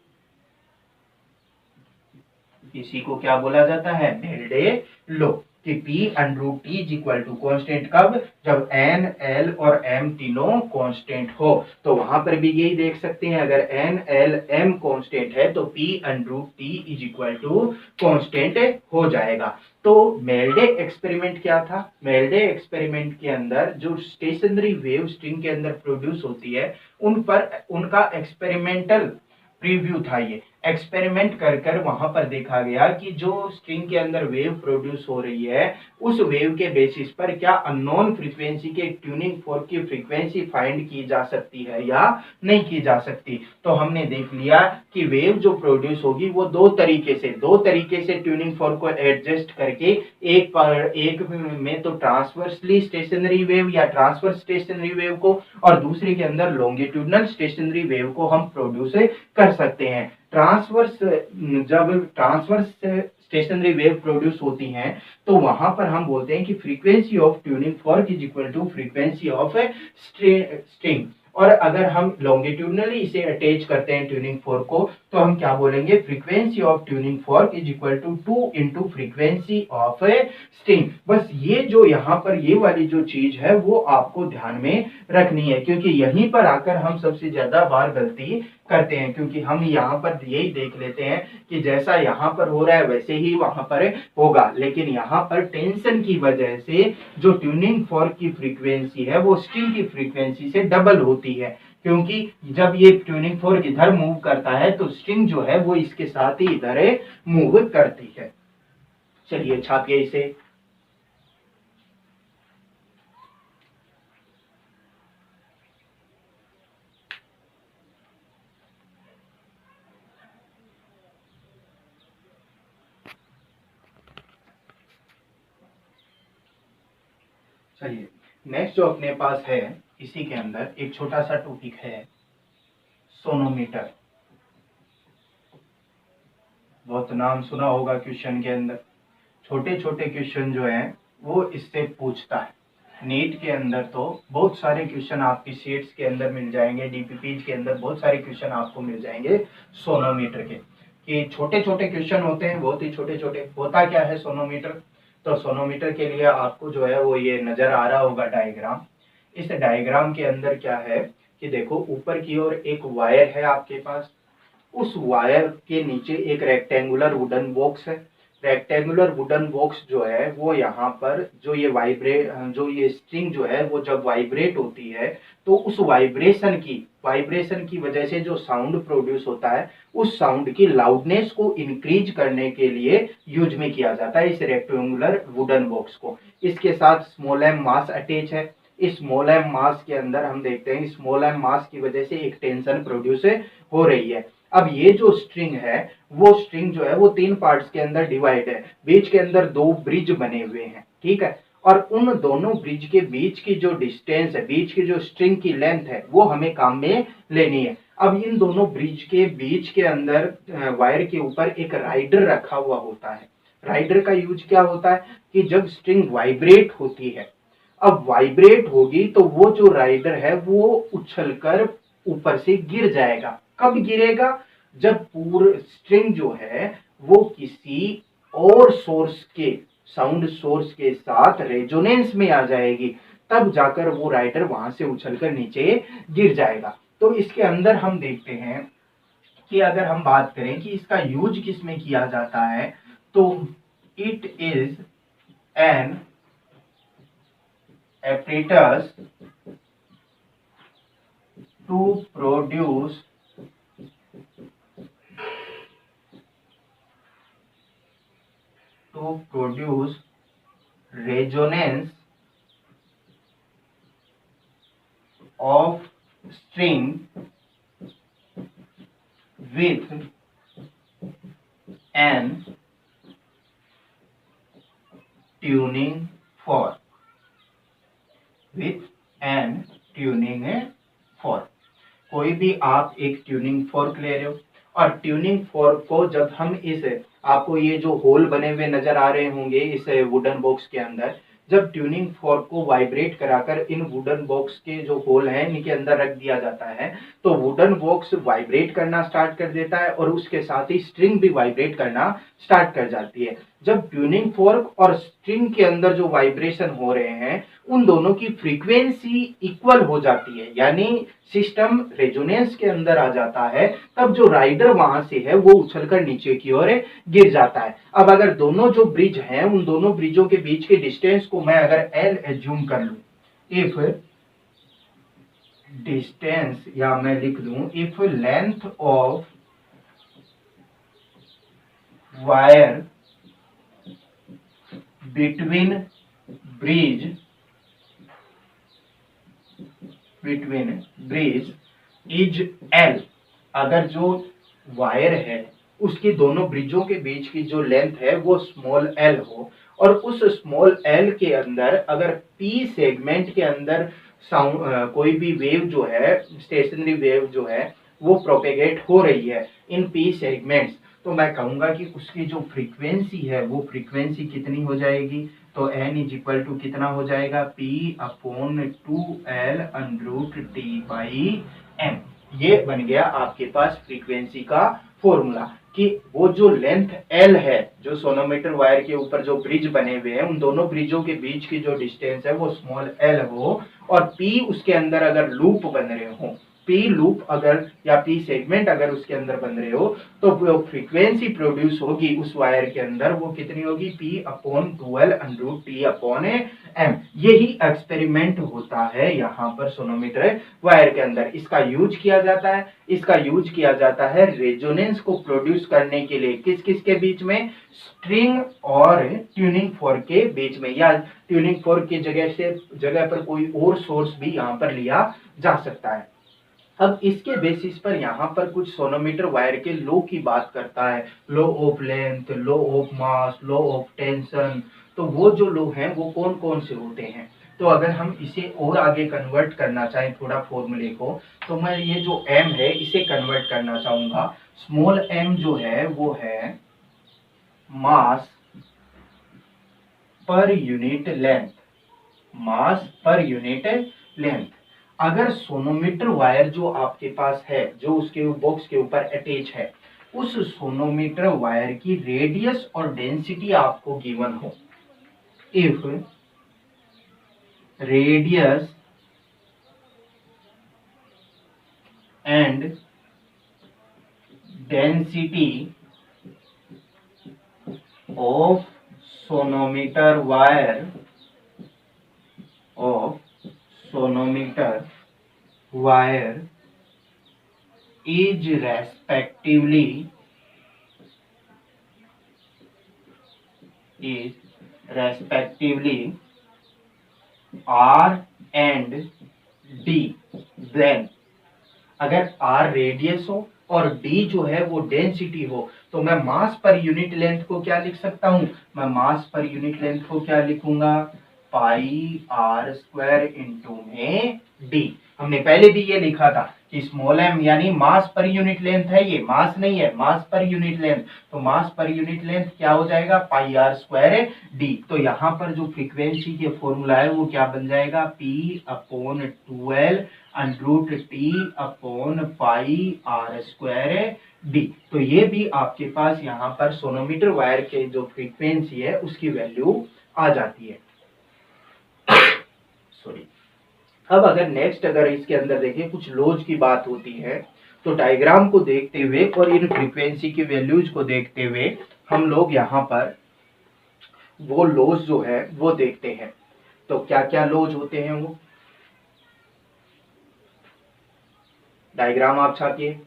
इसी को क्या बोला जाता है, मेल्डे लो, कि P under root T is equal to constant कब, जब N L और M तीनों कांस्टेंट हो। तो वहां पर भी यही देख सकते हैं, अगर N L M कांस्टेंट है तो P under root T is equal to constant हो जाएगा। तो मेल्डे एक्सपेरिमेंट क्या था, मेल्डे एक्सपेरिमेंट के अंदर जो स्टेशनरी वेव स्ट्रिंग के अंदर प्रोड्यूस होती है, उन पर उनका एक्सपेरिमेंटल प्रीव्यू था। ये एक्सपेरिमेंट कर कर वहां पर देखा गया कि जो स्ट्रिंग के अंदर वेव प्रोड्यूस हो रही है, उस वेव के बेसिस पर क्या अननोन फ्रीक्वेंसी के ट्यूनिंग फोर्क की फ्रीक्वेंसी फाइंड की जा सकती है या नहीं की जा सकती। तो हमने देख लिया कि वेव जो प्रोड्यूस होगी वो दो तरीके से ट्यूनिंग फोर्क को एडजस्ट करके, एक में तो ट्रांसवर्सली स्टेशनरी वेव या ट्रांसवर्स स्टेशनरी वेव को, और दूसरे के अंदर लॉन्गिट्यूडनल स्टेशनरी वेव को हम प्रोड्यूस कर सकते हैं। जब ट्रांसवर्स स्टेशनरी वेव प्रोड्यूस होती हैं तो वहां पर हम बोलते हैं कि frequency of tuning fork is equal to frequency of string. और अगर हम लॉन्गिट्यूडनली इसे अटैच करते हैं ट्यूनिंग फोर्क को, तो हम क्या बोलेंगे, frequency of tuning fork is equal to 2 into frequency of string. बस ये जो यहाँ पर ये वाली जो चीज है वो आपको ध्यान में रखनी है, क्योंकि यहीं पर आकर हम सबसे ज्यादा बार गलती करते हैं, क्योंकि हम यहाँ पर यही देख लेते हैं कि जैसा यहाँ पर हो रहा है वैसे ही वहां पर होगा, लेकिन यहाँ पर टेंशन की वजह से जो ट्यूनिंग फोर्क की फ्रीक्वेंसी है वो स्ट्रिंग की फ्रीक्वेंसी से डबल होती है, क्योंकि जब ये ट्यूनिंग फोर्क इधर मूव करता है तो स्ट्रिंग जो है वो इसके साथ ही इधर मूव करती है। चलिए छापिए इसे। चलिए नेक्स्ट जो अपने पास है, इसी के अंदर एक छोटा सा टॉपिक है सोनोमीटर। बहुत नाम सुना होगा क्वेश्चन के अंदर। छोटे छोटे क्वेश्चन जो हैं वो इससे पूछता है। नीट के अंदर तो बहुत सारे क्वेश्चन आपकी शीट्स के अंदर मिल जाएंगे, डीपीपीज के अंदर बहुत सारे क्वेश्चन आपको मिल जाएंगे सोनोमीटर के, कि छोटे छोटे क्वेश्चन होते हैं, बहुत ही छोटे छोटे। होता क्या है सोनोमीटर, तो सोनोमीटर के लिए आपको जो है वो ये नजर आ रहा होगा डायग्राम। इस डायग्राम के अंदर क्या है कि देखो, ऊपर की ओर एक वायर है आपके पास, उस वायर के नीचे एक रेक्टेंगुलर वुडन बॉक्स है। रेक्टेंगुलर वुडन बॉक्स जो है वो यहाँ पर जो ये स्ट्रिंग जो है वो जब वाइब्रेट होती है तो उस वाइब्रेशन की वजह से जो साउंड प्रोड्यूस होता है, उस साउंड की लाउडनेस को इंक्रीज करने के लिए यूज में किया जाता है इस रेक्टेंगुलर वुडन बॉक्स को। इसके साथ स्मॉल एम मास अटैच है। इस स्मॉल एम मास के अंदर हम देखते हैं स्मॉल एम मास की वजह से एक टेंशन प्रोड्यूस हो रही है। अब ये जो स्ट्रिंग है वो स्ट्रिंग जो है वो 3 पार्ट्स के अंदर डिवाइड है। बीच के अंदर 2 ब्रिज बने हुए हैं, ठीक है, और उन दोनों ब्रिज के बीच की जो डिस्टेंस है, बीच की जो स्ट्रिंग की लेंथ है, वो हमें काम में लेनी है। अब इन दोनों ब्रिज के बीच के अंदर वायर के ऊपर एक राइडर रखा हुआ होता है। राइडर का यूज क्या होता है कि जब स्ट्रिंग वाइब्रेट होती है, अब वाइब्रेट होगी तो वो जो राइडर है वो उछलकर ऊपर से गिर जाएगा। कब गिरेगा, जब पूरा स्ट्रिंग जो है वो किसी और सोर्स के, साउंड सोर्स के साथ रेजोनेंस में आ जाएगी, तब जाकर वो राइडर वहां से उछलकर नीचे गिर जाएगा। तो इसके अंदर हम देखते हैं कि अगर हम बात करें कि इसका यूज किस में किया जाता है, तो it is an apparatus to produce resonance of string with an tuning fork, कोई भी आप एक ट्यूनिंग फोर्क ले रहे हो, और ट्यूनिंग फोर्क को जब हम इस, आपको ये जो होल बने हुए नजर आ रहे होंगे इस वुडन बॉक्स के अंदर, जब ट्यूनिंग फोर्क को वाइब्रेट कराकर इन वुडन बॉक्स के जो होल हैं इनके अंदर रख दिया जाता है, तो वुडन बॉक्स वाइब्रेट करना स्टार्ट कर देता है और उसके साथ ही स्ट्रिंग भी वाइब्रेट करना स्टार्ट कर जाती है। जब ट्यूनिंग फोर्क और स्ट्रिंग के अंदर जो वाइब्रेशन हो रहे हैं उन दोनों की फ्रीक्वेंसी इक्वल हो जाती है, यानी सिस्टम रेजोनेंस के अंदर आ जाता है, तब जो राइडर वहां से है वो उछलकर नीचे की ओर गिर जाता है। अब अगर दोनों जो ब्रिज हैं उन दोनों ब्रिजों के बीच के डिस्टेंस को मैं अगर एल एज्यूम कर लूं, इफ डिस्टेंस, या मैं लिख दूं if length of wire between bridge is L, अगर जो वायर है उसकी दोनों ब्रिजों के बीच की जो लेंथ है वो स्मॉल एल हो, और उस स्मॉल एल के अंदर अगर पी सेगमेंट के अंदर साउंड कोई भी वेव जो है, स्टेशनरी वेव जो है वो प्रोपेगेट हो रही है इन पी सेगमेंट्स, तो मैं कहूंगा कि उसकी जो फ्रीक्वेंसी है वो फ्रीक्वेंसी कितनी हो जाएगी, तो n इज इक्वल टू कितना हो जाएगा, P upon 2L under root T by m। ये बन गया आपके पास फ्रीक्वेंसी का फॉर्मूला, कि वो जो लेंथ L है, जो सोनोमीटर वायर के ऊपर जो ब्रिज बने हुए हैं उन दोनों ब्रिजों के बीच की जो डिस्टेंस है वो स्मॉल L हो, और P उसके अंदर अगर लूप बन रहे हो, पी लूप अगर या पी सेगमेंट अगर उसके अंदर बन रहे हो, तो फ्रीक्वेंसी प्रोड्यूस होगी उस वायर के अंदर वो कितनी होगी, P upon 2L under root T upon M. यही एक्सपेरिमेंट होता है यहाँ पर सोनोमीटर वायर के अंदर। इसका यूज किया जाता है रेजोनेंस को प्रोड्यूस करने के लिए, किस किस के बीच में, स्ट्रिंग और ट्यूनिंग फोर्क के बीच में, या ट्यूनिंग फोर्क की जगह पर कोई और सोर्स भी यहाँ पर लिया जा सकता है। अब इसके बेसिस पर यहाँ पर कुछ सोनोमीटर वायर के लो की बात करता है, law of length, law of mass, law of tension. तो वो जो लो हैं वो कौन कौन से होते हैं, तो अगर हम इसे और आगे कन्वर्ट करना चाहें थोड़ा फॉर्मूले को, तो मैं ये जो m है इसे कन्वर्ट करना चाहूंगा। स्मॉल m जो है वो है मास पर यूनिट लेंथ, मास पर यूनिट लेंथ। अगर सोनोमीटर वायर जो आपके पास है, जो उसके बॉक्स के ऊपर अटैच है, उस सोनोमीटर वायर की रेडियस और डेंसिटी आपको गिवन हो, if radius and density of sonometer wire is respectively R and D, then अगर R रेडियस हो और D जो है वो डेंसिटी हो, तो मैं मास पर यूनिट लेंथ को क्या लिख सकता हूं, मैं मास पर यूनिट लेंथ को क्या लिखूंगा, पाई आर स्क्वायर इंटू में डी। हमने पहले भी ये लिखा था कि स्मॉल एम यानी मास पर यूनिट लेंथ है, ये मास नहीं है, मास पर यूनिट लेंथ। तो मास पर यूनिट लेंथ क्या हो जाएगा, पाई आर स्क्वायर डी। तो यहाँ पर जो फ्रीक्वेंसी के फॉर्मूला है वो क्या बन जाएगा, P upon 12 under root T upon pi R square D. तो ये भी आपके पास यहाँ पर सोनोमीटर वायर के जो फ्रीक्वेंसी है उसकी वैल्यू आ जाती है। सॉरी। अब अगर नेक्स्ट अगर इसके अंदर देखें कुछ लॉज की बात होती है, तो डायग्राम को देखते हुए और इन फ्रीक्वेंसी की वैल्यूज को देखते हुए हम लोग यहाँ पर वो लॉज जो है वो देखते हैं। तो क्या क्या लॉज होते हैं वो डायग्राम आप छापिए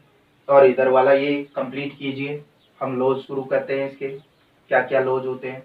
और इधर वाला ये कंप्लीट कीजिए। हम लॉज शुरू करते हैं, इसके क्या क्या लॉज होते हैं।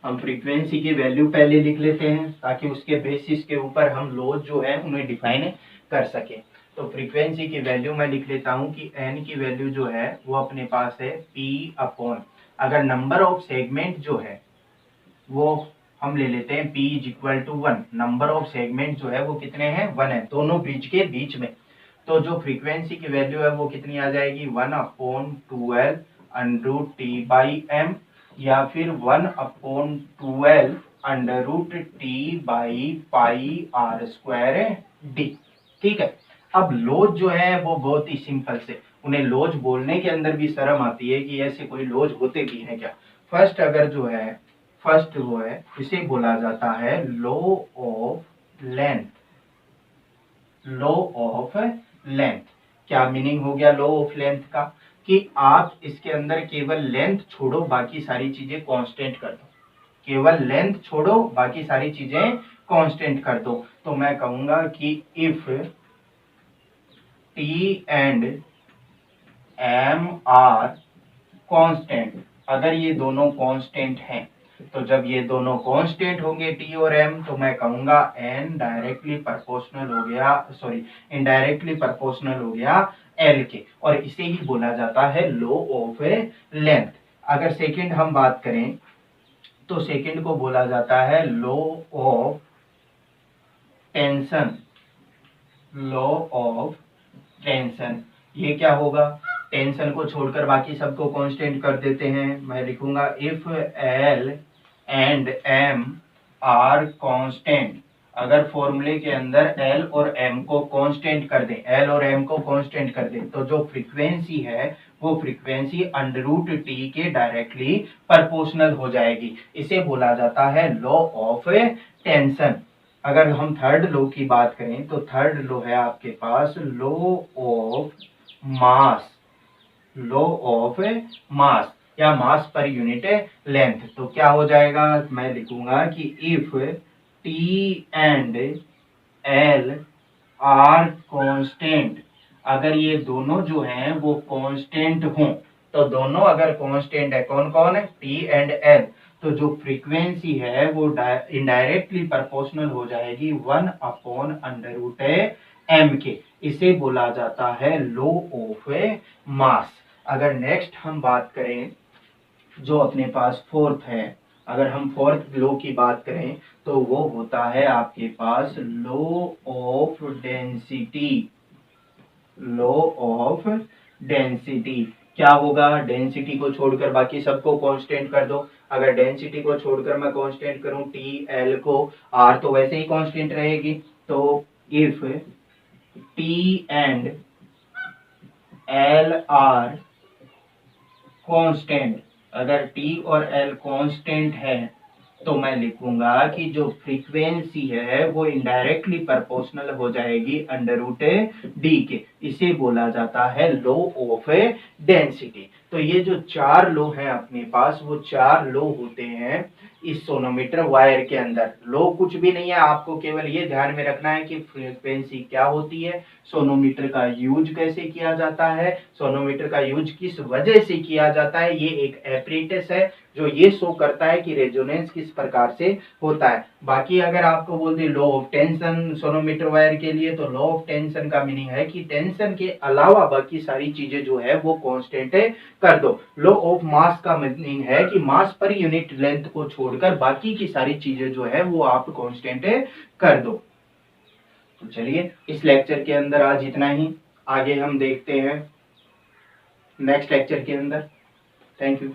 हम फ्रीक्वेंसी की वैल्यू पहले लिख लेते हैं ताकि उसके बेसिस के ऊपर हम लॉज जो है उन्हें डिफाइन कर सके। तो फ्रीक्वेंसी की वैल्यू मैं लिख लेता हूं कि एन की वैल्यू जो है वो अपने पास है पी अपॉन, अगर नंबर ऑफ सेगमेंट जो है वो हम ले लेते हैं p is equal to 1। Number of segment जो है वो कितने हैं, 1 है, दोनों ब्रिज के बीच में। तो जो फ्रीक्वेंसी की वैल्यू है वो कितनी आ जाएगी, 1 upon 12 under root T by M, या फिर 1 upon 12 under root T by pi R square D. ठीक है। अब लॉज जो है वो बहुत ही सिंपल से, उन्हें लॉज बोलने के अंदर भी शर्म आती है कि ऐसे कोई लॉज होते भी हैं क्या। फर्स्ट अगर जो है फर्स्ट वो है इसे बोला जाता है law of length. Law of length क्या मीनिंग हो गया लॉ ऑफ लेंथ का, कि आप इसके अंदर केवल लेंथ छोड़ो बाकी सारी चीजें कांस्टेंट कर दो, केवल लेंथ छोड़ो बाकी सारी चीजें कांस्टेंट कर दो। तो मैं कहूंगा कि if T and M are constant, अगर ये दोनों कांस्टेंट हैं, तो जब ये दोनों कांस्टेंट होंगे टी और एम, तो मैं कहूंगा एन डायरेक्टली प्रोपोर्शनल हो गया, सॉरी इनडायरेक्टली प्रोपोर्शनल हो गया एल के, और इसे ही बोला जाता है लॉ ऑफ लेंथ। अगर सेकंड हम बात करें तो सेकंड को बोला जाता है law of tension. Law of tension ये क्या होगा, टेंशन को छोड़कर बाकी सबको कांस्टेंट कर देते हैं। मैं लिखूंगा if L and M are constant, अगर फॉर्मूले के अंदर एल और एम को कांस्टेंट कर दें, एल और एम को कांस्टेंट कर दें, तो जो फ्रीक्वेंसी है वो फ्रीक्वेंसी अंडररूट टी के डायरेक्टली प्रोपोर्शनल हो जाएगी। इसे बोला जाता है लॉ ऑफ टेंशन। अगर हम थर्ड लॉ की बात करें तो थर्ड लॉ है आपके पास law of mass. Law of mass या मास पर यूनिट लेंथ। तो क्या हो जाएगा, मैं लिखूंगा कि if T and L R constant, अगर ये दोनों जो हैं वो कांस्टेंट हों, तो दोनों अगर कांस्टेंट है, कौन कौन है, टी एंड एल, तो जो फ्रीक्वेंसी है वो इनडायरेक्टली प्रोपोर्शनल हो जाएगी 1/√m के। इसे बोला जाता है लॉ ऑफ मास। अगर नेक्स्ट हम बात करें जो अपने पास फोर्थ है, अगर हम फोर्थ लॉ की बात करें तो वो होता है आपके पास law of density. Law of density क्या होगा, डेंसिटी को छोड़कर बाकी सबको कांस्टेंट कर दो। अगर डेंसिटी को छोड़कर मैं कांस्टेंट करूं टी एल को, आर तो वैसे ही कांस्टेंट रहेगी। तो if T and L R constant, अगर टी और एल कांस्टेंट है तो मैं लिखूंगा कि जो फ्रीक्वेंसी है वो इनडायरेक्टली प्रोपोर्शनल हो जाएगी √d के। इसे बोला जाता है लॉ ऑफ डेंसिटी। तो ये जो चार लॉ हैं अपने पास, वो चार लॉ होते हैं इस सोनोमीटर वायर के अंदर। लॉ कुछ भी नहीं है, आपको केवल ये ध्यान में रखना है कि फ्रीक्वेंसी क्या होती है, सोनोमीटर का यूज कैसे किया जाता है, सोनोमीटर का यूज किस वजह से किया जाता है। ये एक एपरेटस है जो ये शो करता है कि रेजोनेंस किस प्रकार से होता है। बाकी अगर आपको बोल दे law of tension sonometer wire के लिए, तो लॉ ऑफ टेंशन का मीनिंग है कि टेंशन के अलावा बाकी सारी चीजें जो है वो कांस्टेंट है कर दो। लॉ ऑफ मास का मीनिंग है कि मास पर यूनिट लेंथ को छोड़कर बाकी की सारी चीजें जो है वो आप कांस्टेंट कर दो। तो चलिए इस लेक्चर के अंदर आज इतना ही, आगे हम देखते हैं नेक्स्ट लेक्चर के अंदर। Thank you.